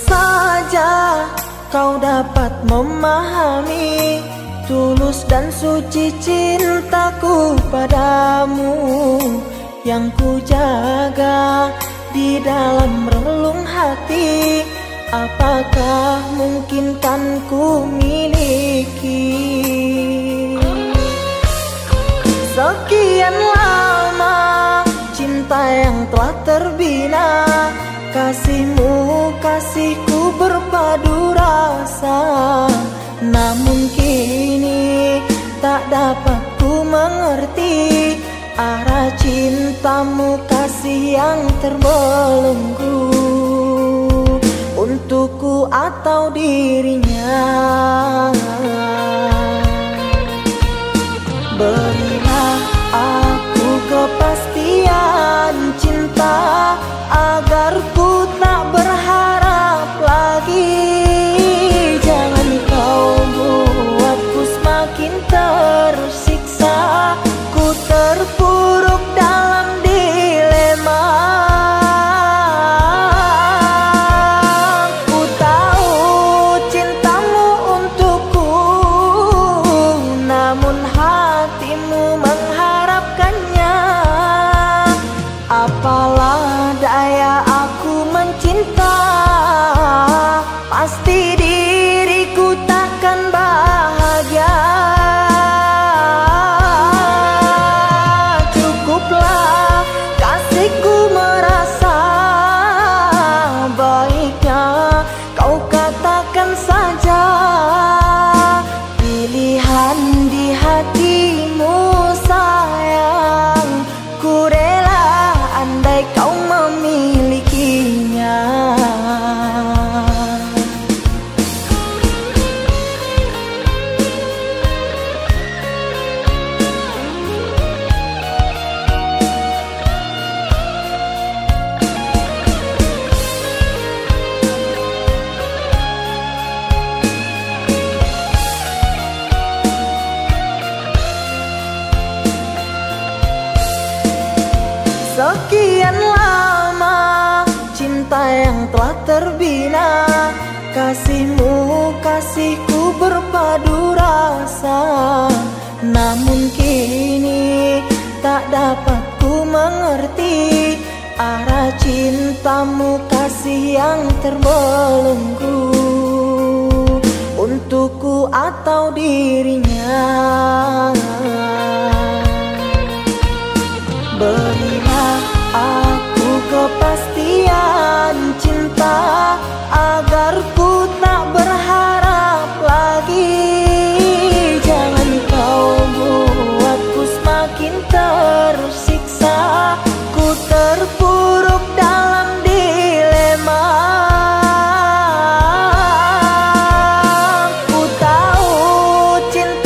saja kau dapat memahami tulus dan suci cintaku padamu yang ku jaga di dalam relung hati. Apakah mungkin kan ku miliki? Sekian lama cinta yang telah terbina, kasihmu kasihku berpadu rasa. Namun kini tak dapat ku mengerti arah cintamu kasih yang terbelenggu, untukku atau dirinya. Berilah aku kepastian cinta agar ku tak berharap lagi. Jangan kau buatku semakin tersiksa, ku terpuruk dalam dilema. Ku tahu cintamu untukku, namun hatimu mengharapkannya. Apalah daya aku mencinta, pasti diriku takkan bahagia. Cukuplah kasihku merasa, baiknya kau katakan saja pilihan di hatimu sayang. Ku rela andai kau memilikinya. Sekian lama cinta yang telah terbina, kasihmu kasihku berpadu rasa. Namun kini tak dapat ku mengerti arah cintamu kasih yang terbelenggu, untukku atau dirinya. Berilah aku kepastian cinta agar ku tak berharap lagi. Jangan kau buatku semakin tersiksa, ku terpuruk dalam dilema. Ku tahu cinta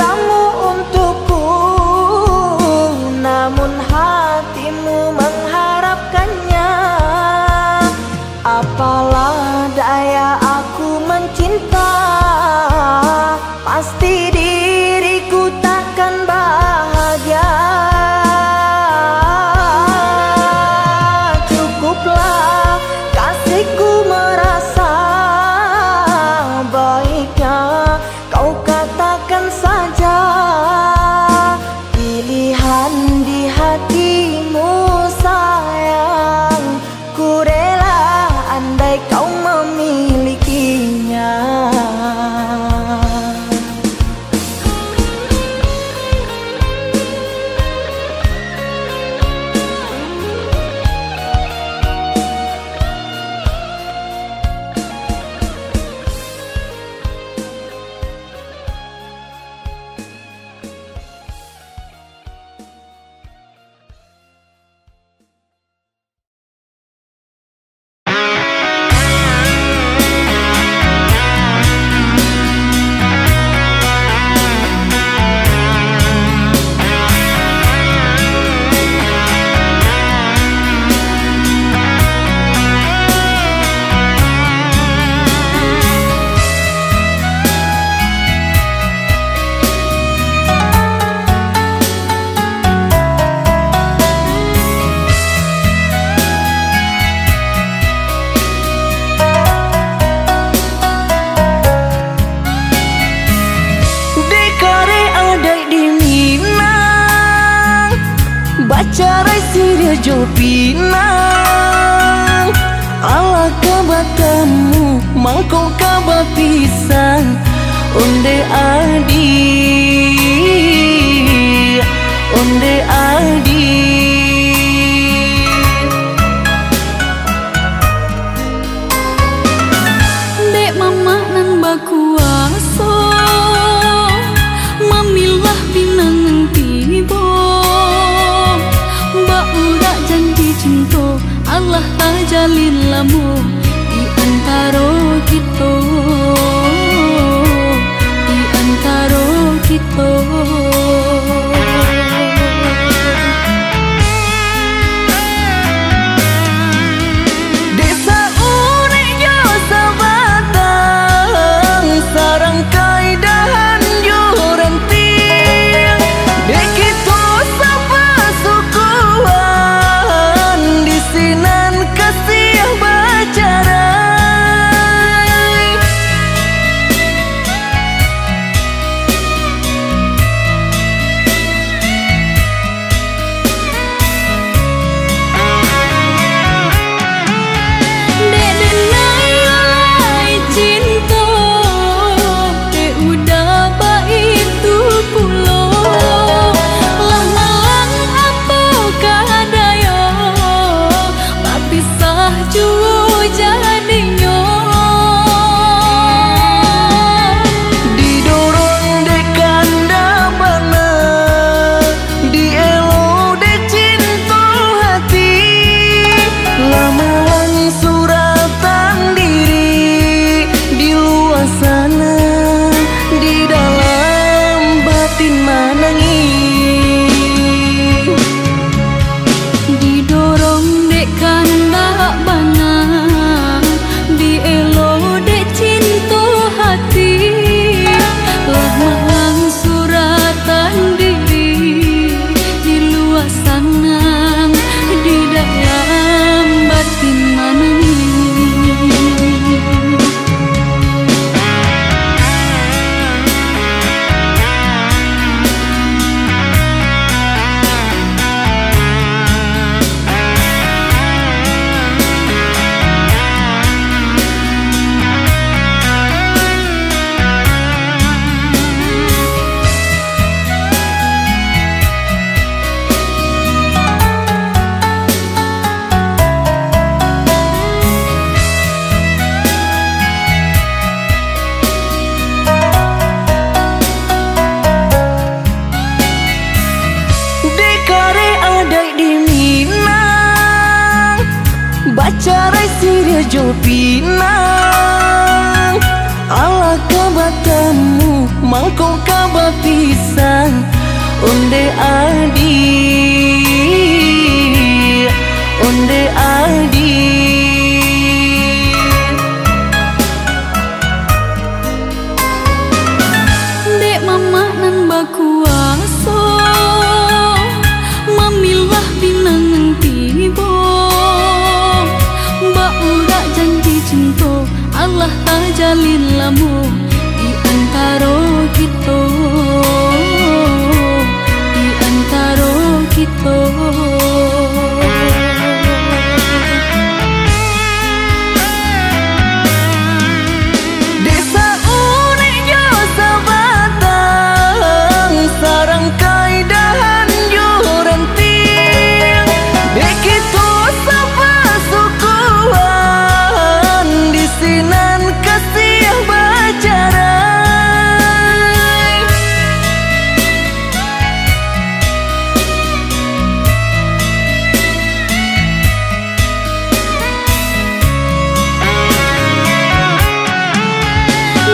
siria jo pinang ala kabatamu mangkong kaba pisang onde adi dek mama nan bakuaso mamilah pinang tibo mbak urak janji cinta Allah tak jalin lamu di antara kita, di antara kita. Desa urek yo sabatang sarang kaidahan yo renting dek kita sapa sukuan di sinan kasih bacarai Dek denai alai cinta dek udah baik tu pulo lah malang apa kadaya tak pisah jua jadinya didorong dek kanda bana dielo dek cinta hati lamaran suratan diri di luar sana di dalam batin manangi didorong dek kanda bana dielo dek cinta hati lah malang suratan diri di luar sana di dalam batin manangi. dekare adai di Minang bacarai siria jo pinang ala kabatamu mangkong kaba pisang onde adi Dek mama nan bakuaso mamilah pinang tibo mbak urak janji cinta Allah tak jalin lamu di antara kita, di antara kita. desa urek yo sabatang sarang kaidahan yo renting dek kita sapa sukuan di sinan kasih bacarai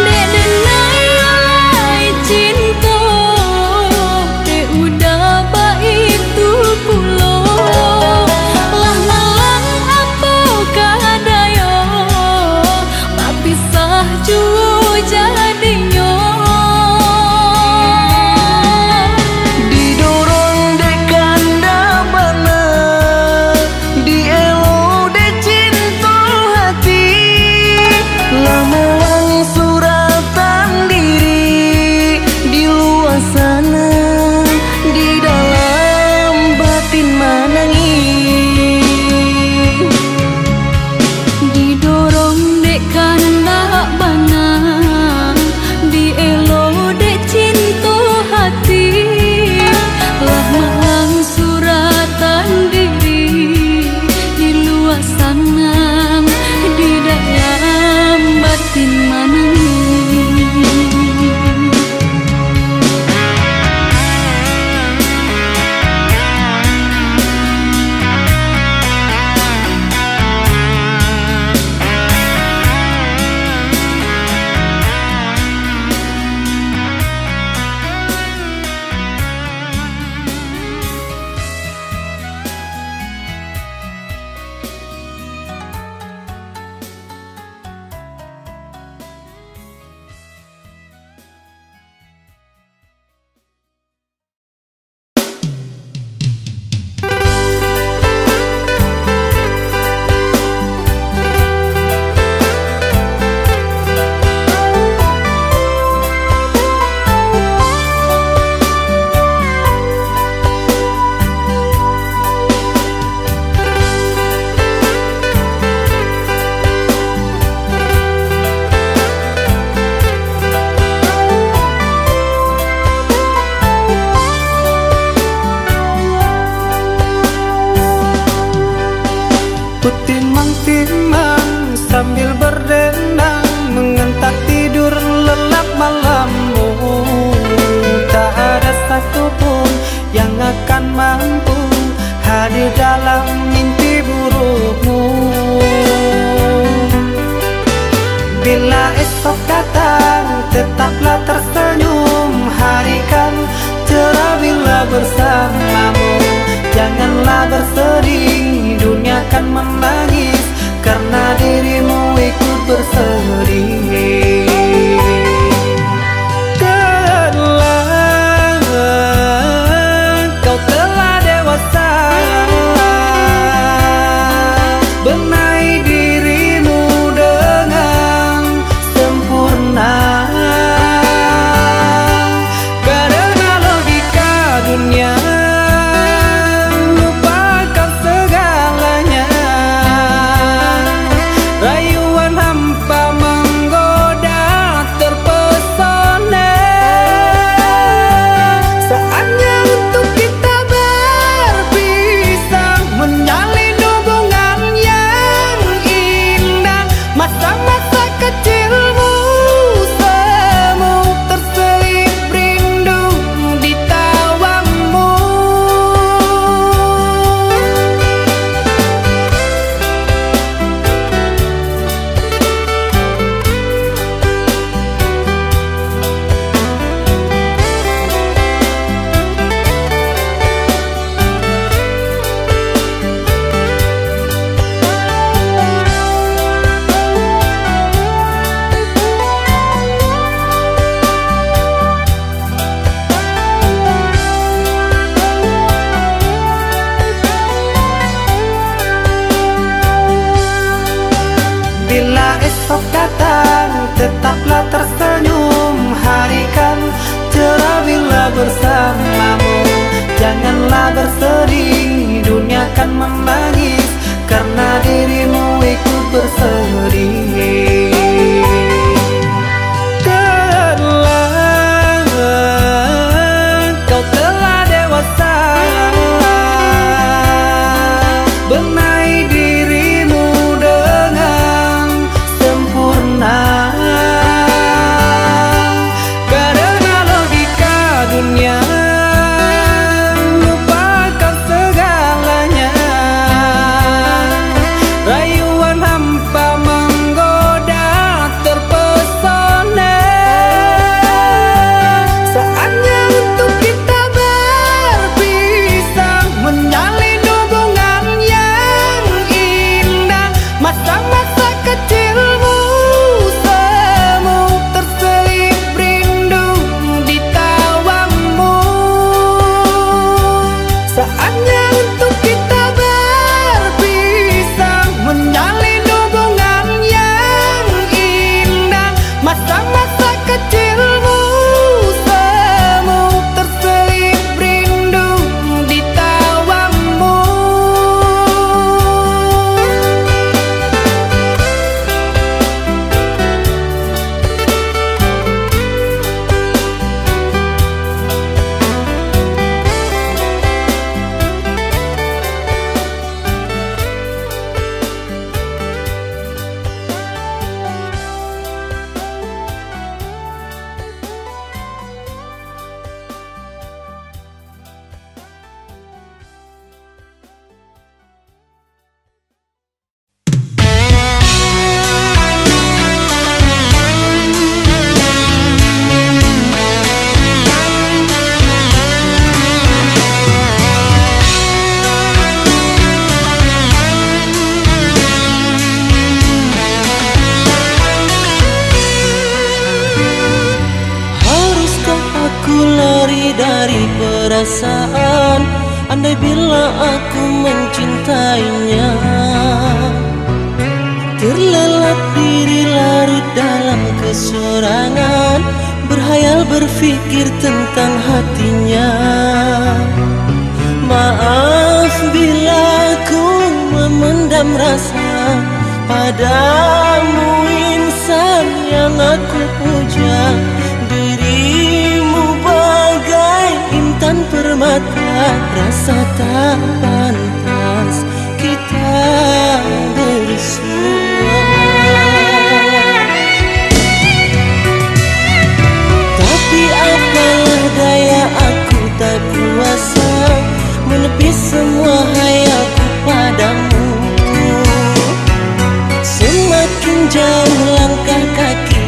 Dek denai alai cinta dek udah baik tu pulo lah malang apa kadaya tak pisah jua jadinya didorong dek kanda bana dielo dek cinta hati lamaran suratan diri di luar sana di dalam batin manangi Bila esok datang tetaplah tersenyum, hari kan cerah bila bersamamu. Janganlah bersedih, dunia kan menangis karena dirimu ikut bersedih. Kau telah dewasa, benahi dirimu dengan sempurna. Karena logika dunia lupakan segalanya, rayuan hampa menggoda terpesona. Saatnya untuk kita berpisah, menjalin hubungan yang indah. Masa-masa kecilmu semu terselip rindu di tawamu. Bila esok datang tetaplah tersenyum, hari kan cerah bila bersamamu. Janganlah bersedih, dunia kan menangis karena dirimu ikut bersedih. Kau telah dewasa, benahi dirimu dengan sempurna. Karena logika dunia lupakan segalanya, rayuan hampa menggoda terpesona. Saatnya untuk kita berpisah, menjalin hubungan yang indah. Masa-masa kecilmu semu terselip rindu di tawamu. Saatnya untuk kita berpisah, menjalin hubungan yang indah. Masa-masa kecilmu semu terselip rindu di tawamu. Haruskah aku lari dari perasaan, andai bila aku mencintainya? Terlelap diri larut dalam kesorangan, berhayal berpikir tentang hatinya. Maaf bila ku memendam rasa padamu, insan yang aku puja. Dirimu bagai intan permata, rasa tak pantas kita bersua. Tapi apalah daya, aku tak kuasa menepis semua hayaku padamu. Semakin jauh langkah kaki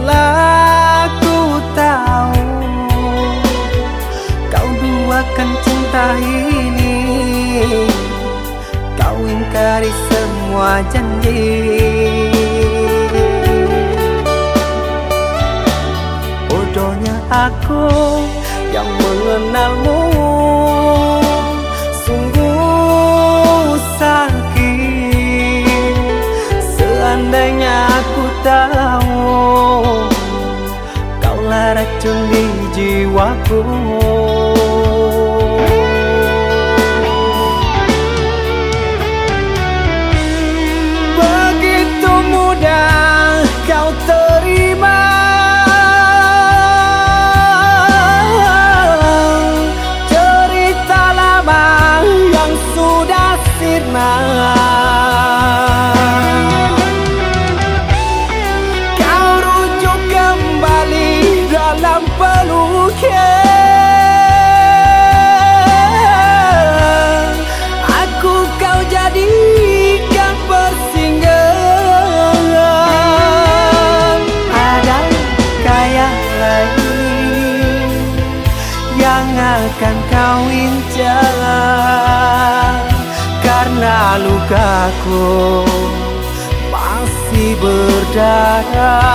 Setelah ku tahu kau duakan cinta ini, kau ingkari semua janji. Bodohnya aku yang mengenalmu, sungguh sakit. Seandainya aku tahu kaulah racun di jiwaku. Begitu mudah kau terima cerita lama yang sudah sirna. Kau rujuk kembali dalam peluknya. Aku kau jadikan persinggahan. Adakah yang lain yang akan kau incar? Karena lukaku masih berdarah.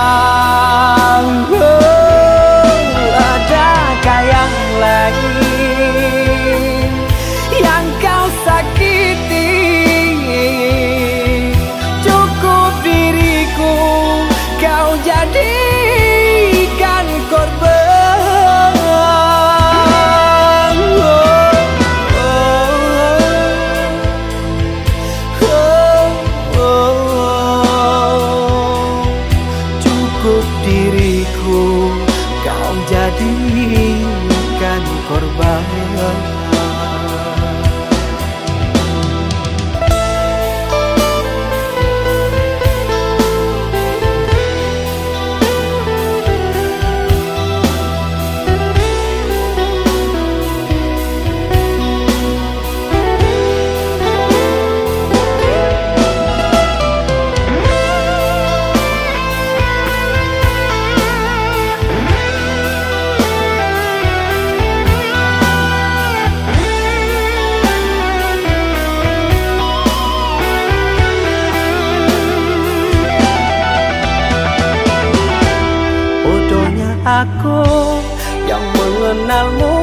Adakah yang lain yang kau sakiti? Cukup diriku kau jadikan korban. Cukup diriku kau jadikan korban. Aku yang mengenalmu,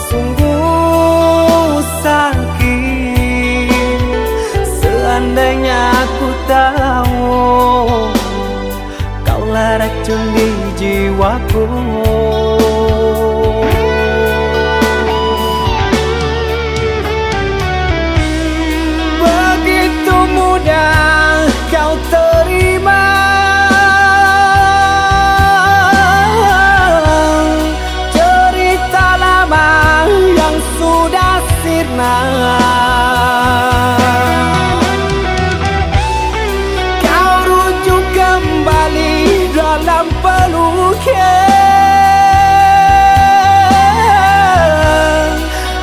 sungguh sakit. Seandainya aku tahu kaulah racun di jiwaku. Begitu mudah kau terima sudah sirna. Kau rujuk kembali dalam peluknya.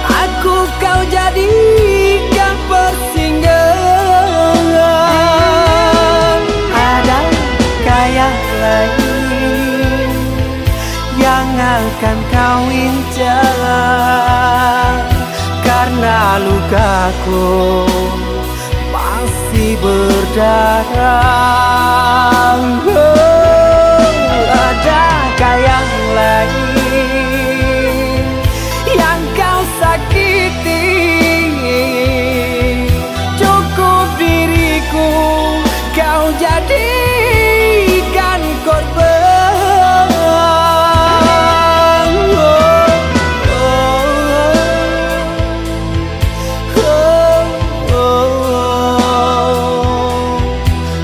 Aku kau jadikan persinggahan. Adakah yang lain yang akan kau incar? Karena lukaku masih berdarah. Adakah yang lain yang kau sakiti? Cukup diriku kau jadikan korban.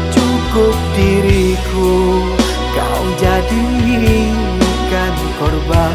Cukup diriku kau jadikan korban.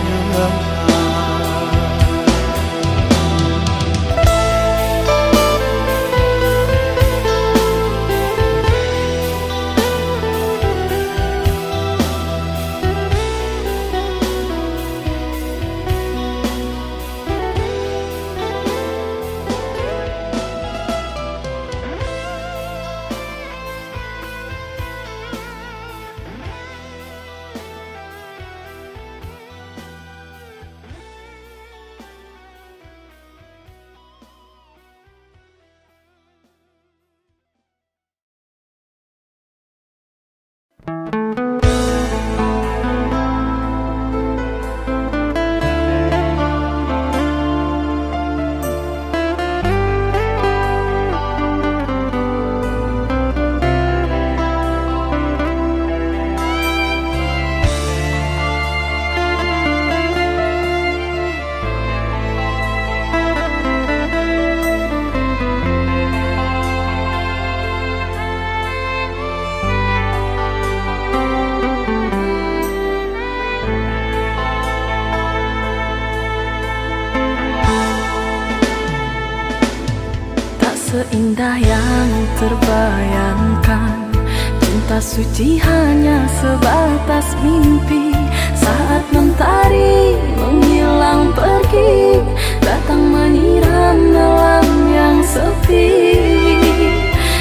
Seindah yang terbayangkan, cinta suci hanya sebatas mimpi. Saat mentari menghilang pergi, datang menyiram malam yang sepi.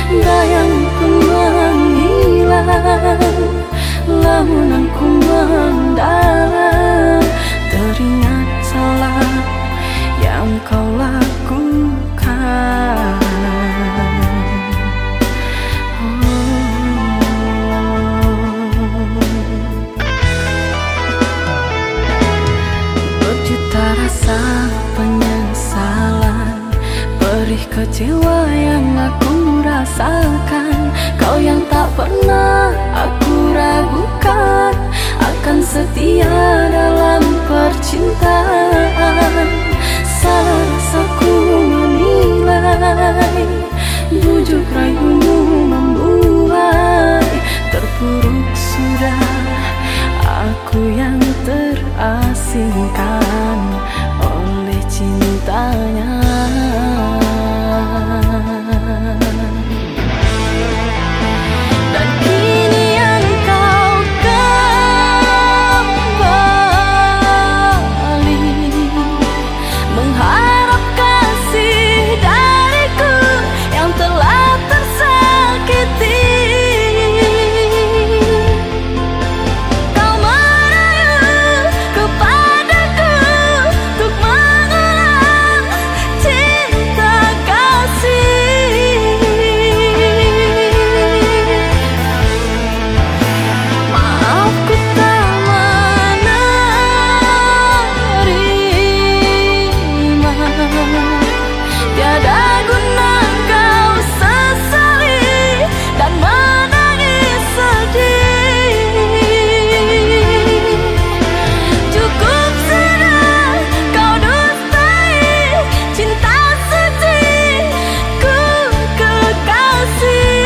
Bayangku menghilang, lamunanku mendalam, teringat salah yang kau lakukan. Berjuta rasa penyesalan, perih kecewa yang aku rasakan. Kau yang tak pernah aku ragukan, akan setia dalam percintaan. Salah rasaku menilai, bujuk rayumu membuai. Terpuruk sudah aku yang terasingkan oleh cintanya. Dan kini engkau kembali, mengharap kasih dariku yang telah tersakiti. Kau merayu kepadaku untuk mengulang cinta kasih. Maaf ku tak menerima, tiada guna kau sesali dan menangis sedih. Cukup sudah kau dustai cinta suci ku kekasih.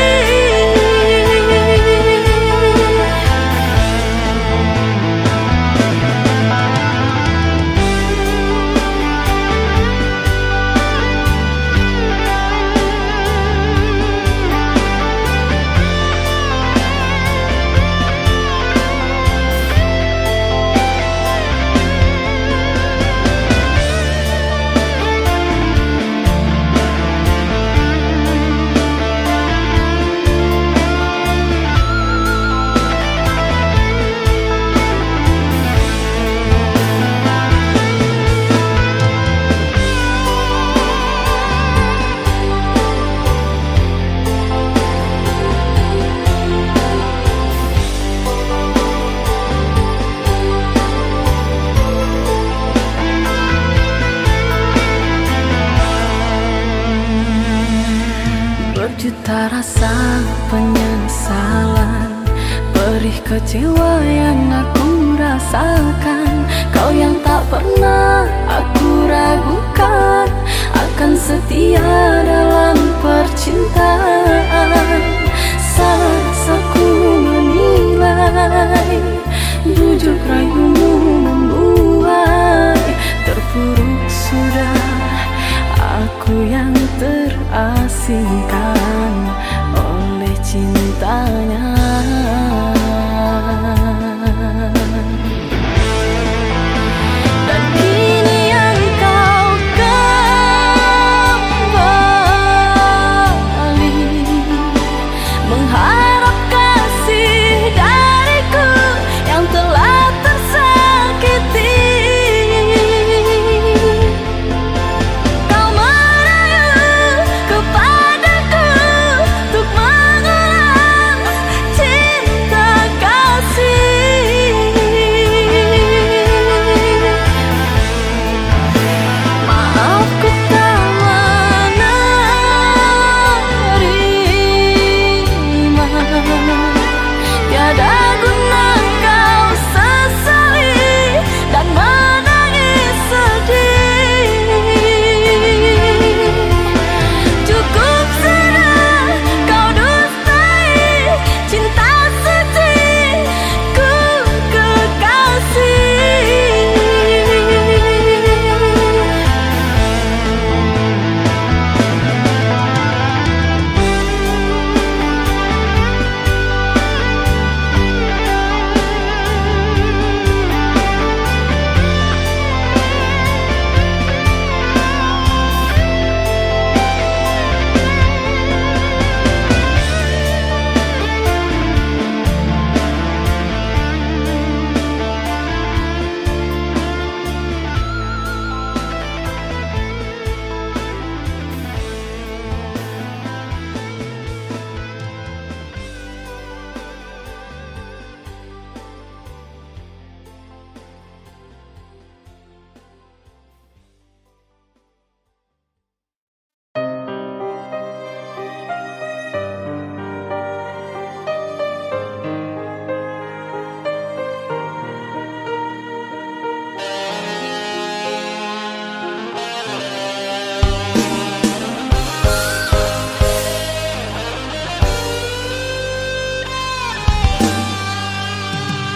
Berjuta rasa penyesalan, perih kecewa yang aku rasakan. Kau yang tak pernah aku ragukan, akan setia dalam percintaan. Salah rasaku menilai, bujuk rayumu membuai. Terpuruk sudah aku yang terasingkan oleh cintanya. Dan kini engkau kembali, mengharap kasih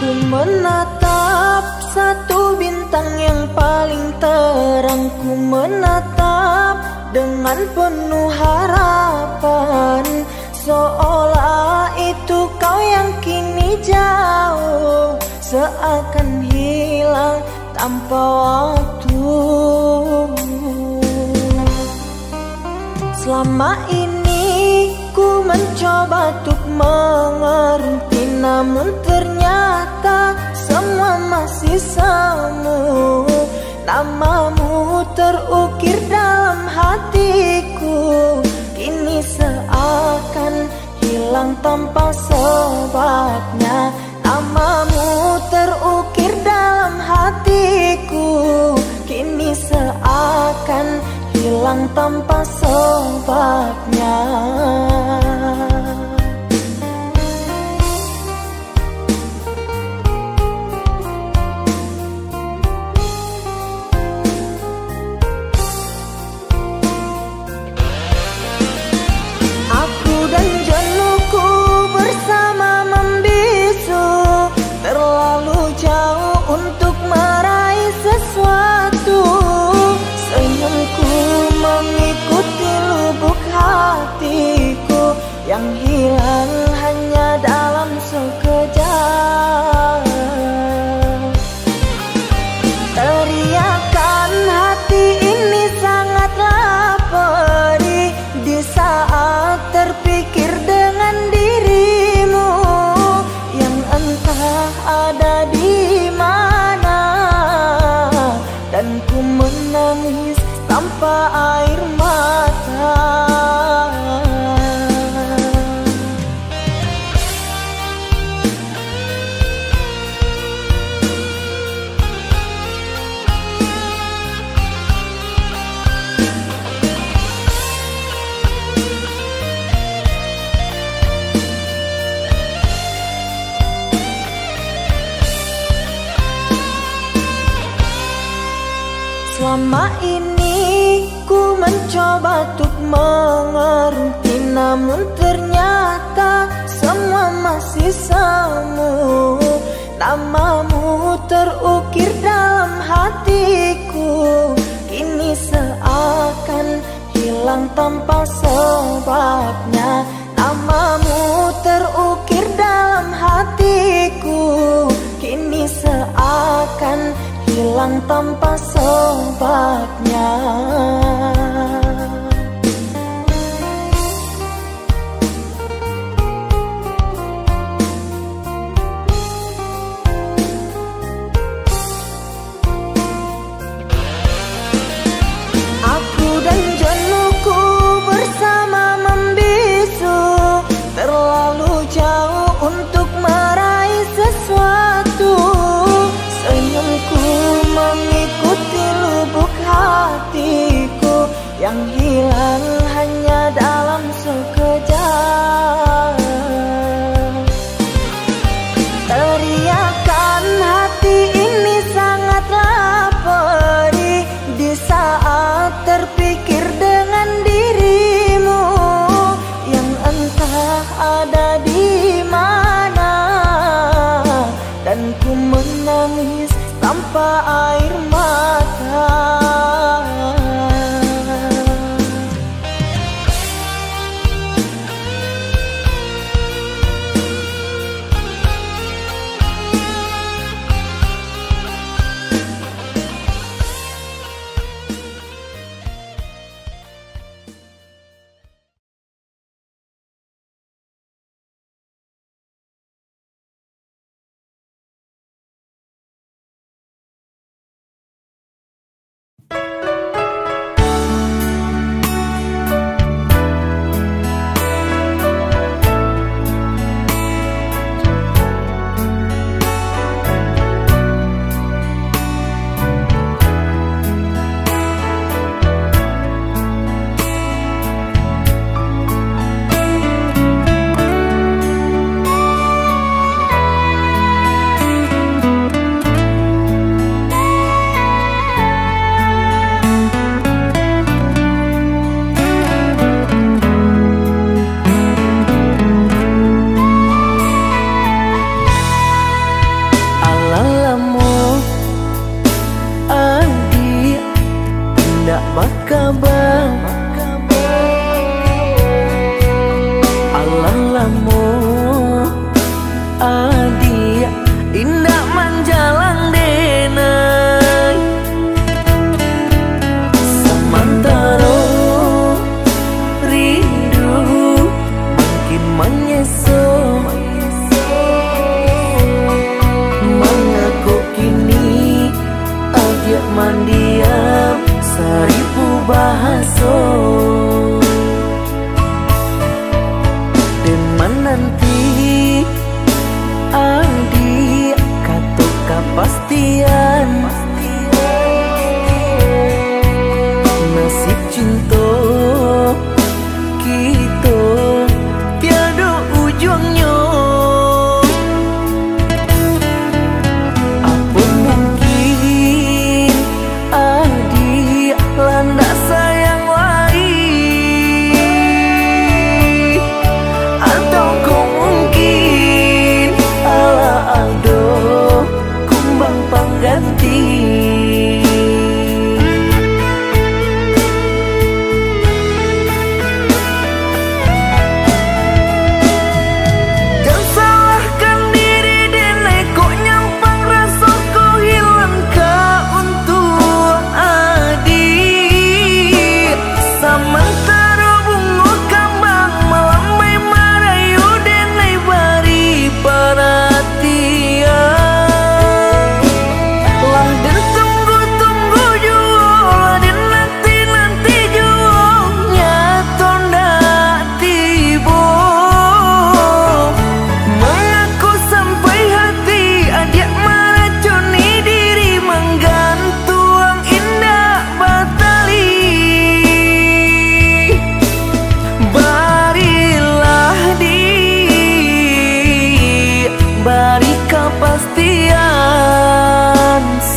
Ku menatap satu bintang yang paling terang. Ku menatap dengan penuh harapan, seolah itu kau yang kini jauh, seakan hilang tanpa waktu. Selama ini ku mencoba untuk mengerti, namun ternyata semua masih semu. Namamu terukir dalam hatiku, kini seakan hilang tanpa sebabnya. Namamu terukir dalam hatiku, kini seakan hilang tanpa sebabnya. Aku dan jenuhku bersama membisu, terlalu jauh untuk meraih sesuatu. Senyumku mengikuti lubuk hatiku yang hilang hanya dalam sekejap. Teriakan hati ini sangatlah perih di saat terpikir dengan dirimu yang entah ada di mana, dan ku menangis tanpa air mata. Selama ini ku mencoba untuk mengerti, namun ternyata semua masih semu. Namamu terukir dalam hatiku, kini seakan hilang tanpa sebabnya. Namamu terukir dalam hatiku, kini seakan hilang tanpa sebabnya. Aku dan jenuhku bersama membisu, terlalu jauh untuk meraih sesuatu. Senyumku mengikuti lubuk hatiku yang hilang hanya dalam sekejap. Teriakan hati ini sangatlah perih di saat terpikir dengan dirimu yang entah ada di mana, dan ku menangis tanpa air mata. indak manjalang denai samantara rindu makin menyeso mengaku kini ajak mandiam seribu bahaso dan menanti adik katuk kepastian nasib cinta kita tiada ujungnya. Apa mungkin adik landak sayang lain, atau kau mungkin ala aldo kumbang pengganti. Beri kepastian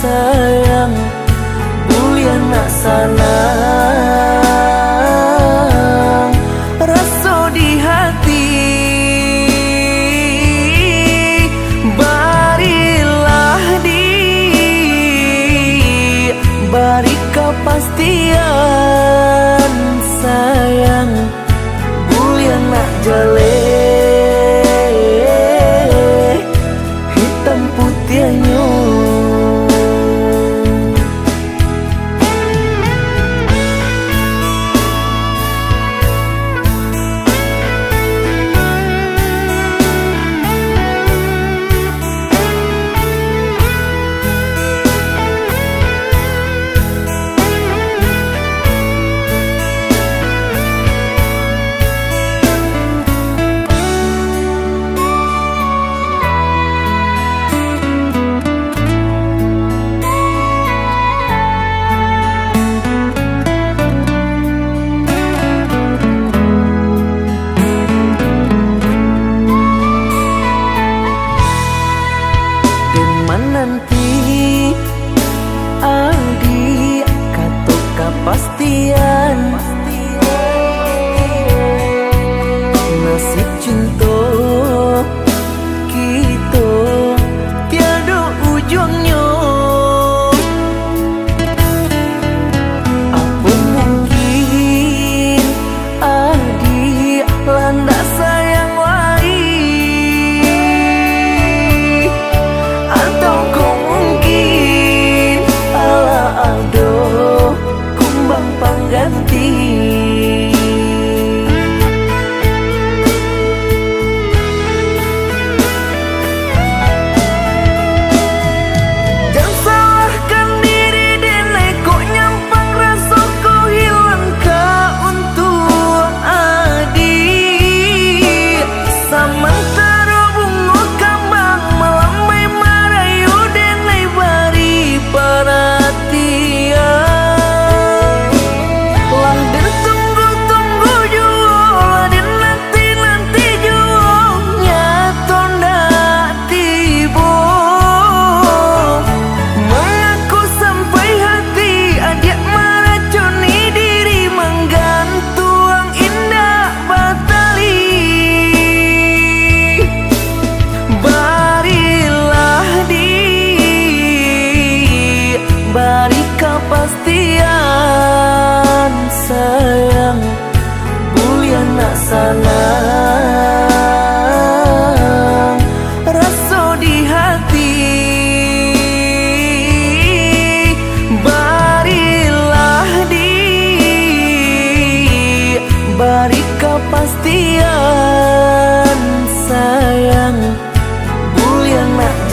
sayang bulian nak sanang rasa di hati. Barilah beri kepastian sayang bulian nak jale putihnya. Menanti adik katuk kepastian nasib cinta kita tiada ujungnya. Apa mungkin adik landak sayang lain, atau kau mungkin ala aldo kumbang pengganti. Beri kepastian sayang bulian nak sanang rasa di hati.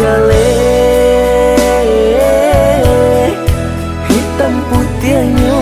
jale hitam putihnya.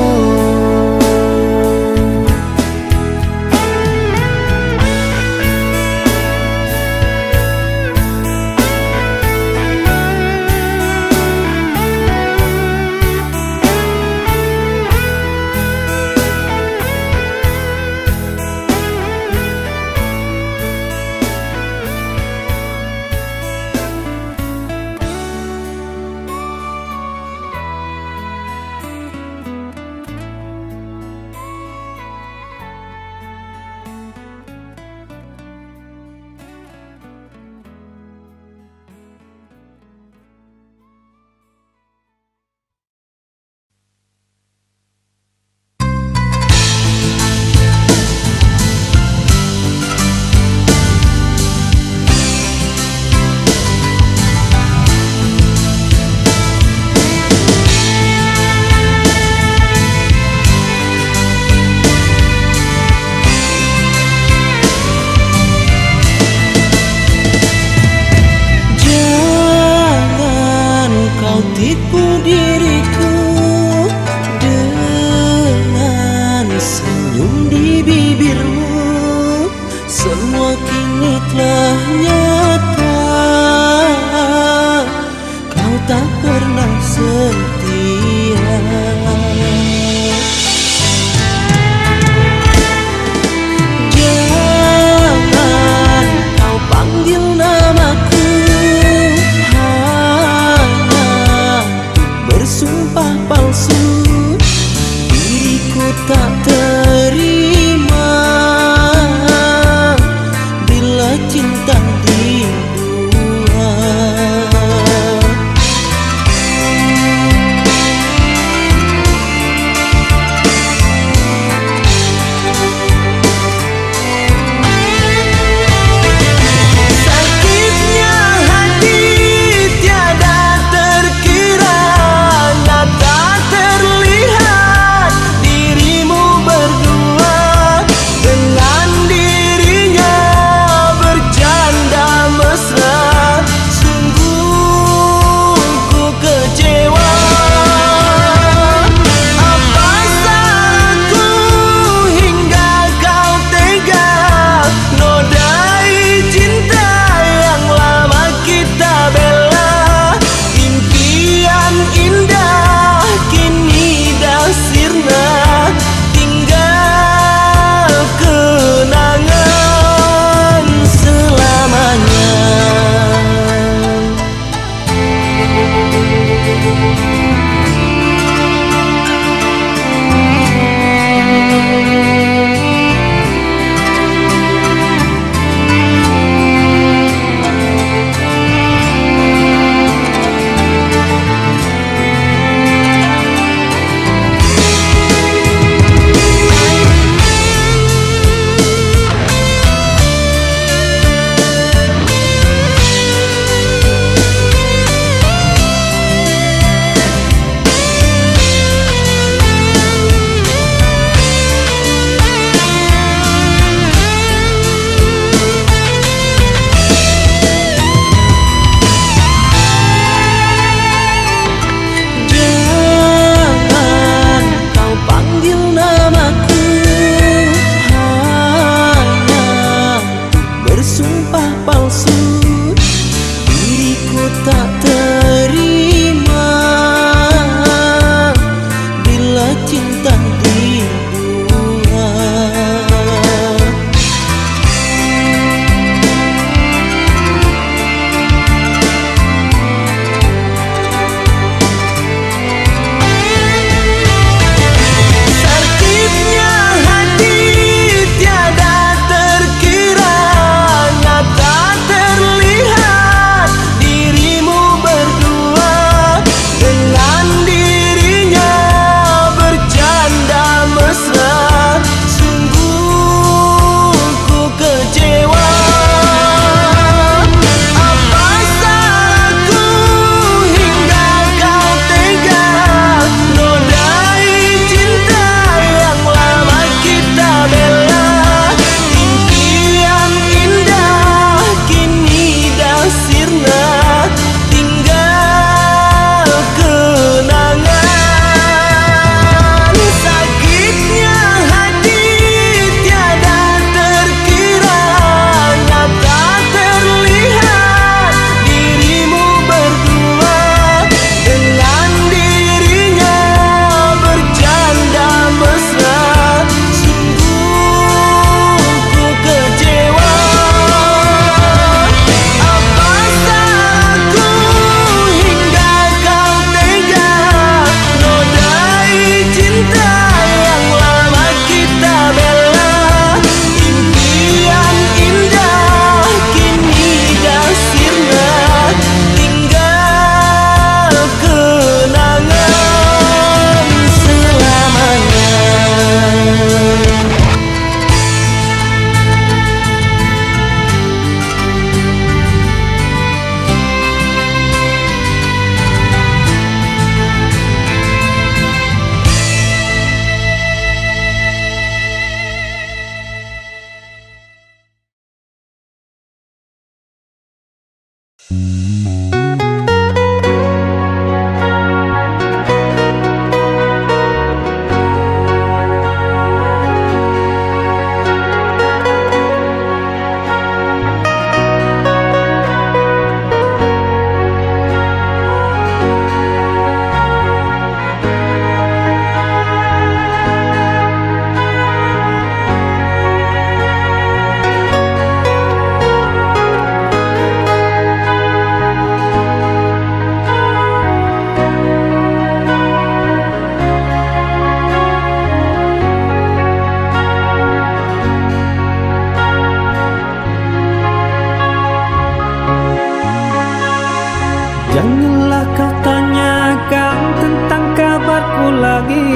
Janganlah kau tanyakan tentang kabarku lagi.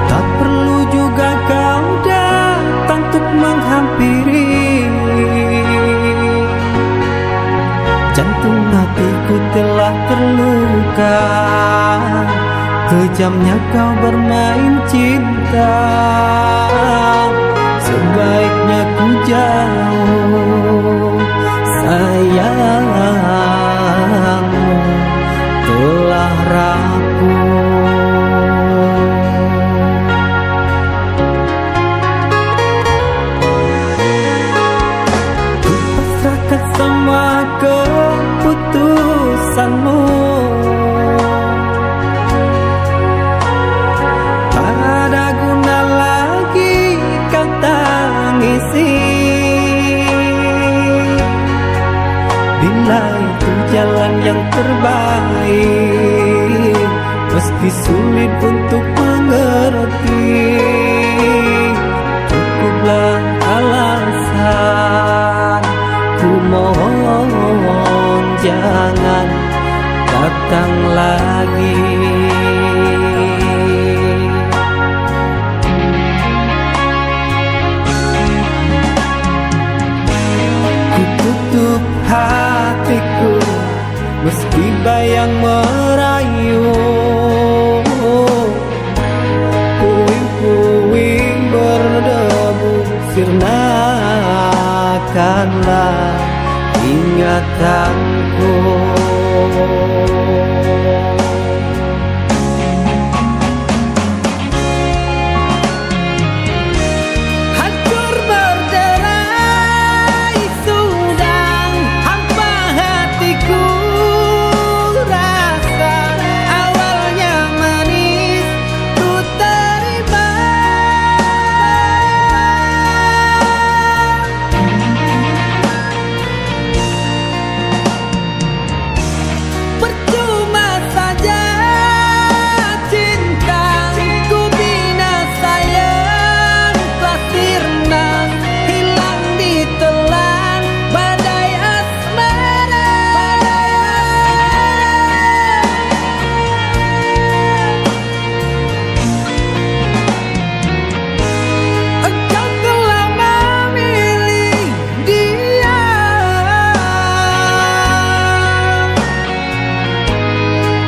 Tak perlu juga kau datang untuk menghampiri. Jantung hatiku telah terluka, kejamnya kau bermain cinta. Sebaiknya ku jauh, sayangmu telah rapuh. Ku pasrahkan semua keputusanmu. Tak ada guna lagi kau tangisi. Bila itu jalan yang terbaik, meski sulit untuk mengerti, cukuplah alasan. Ku mohon jangan datang lagi. Ku tutup hatiku meski bayang merayu. Puing-puing berdebu, sirnakanlah ingatanku. Hancur berderai sudah hampa hatiku rasa. Awalnya manis ku terima. Percuma saja cintaku bina sayang telah sirna, hilang ditelan badai asmara. Engkau telah memilih dia.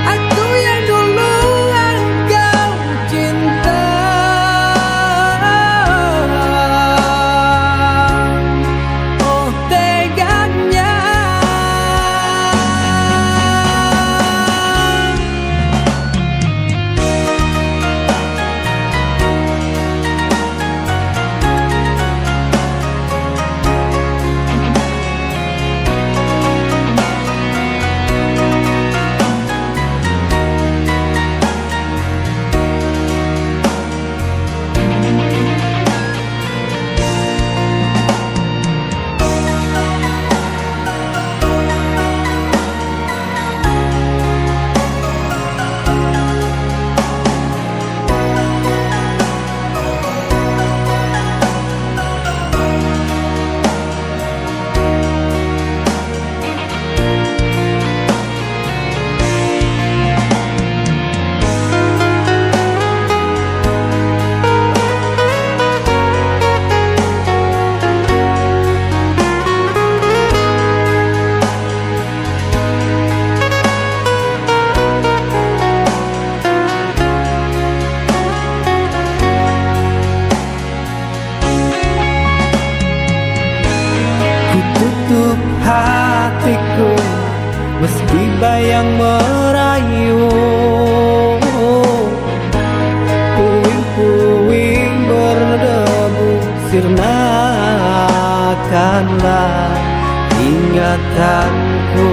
Aku yang dulu engkau cinta. Oh teganya. Ku tutup hatiku meski bayang merayu. Puing-puing berdebu, sirnakanlah ingatanku.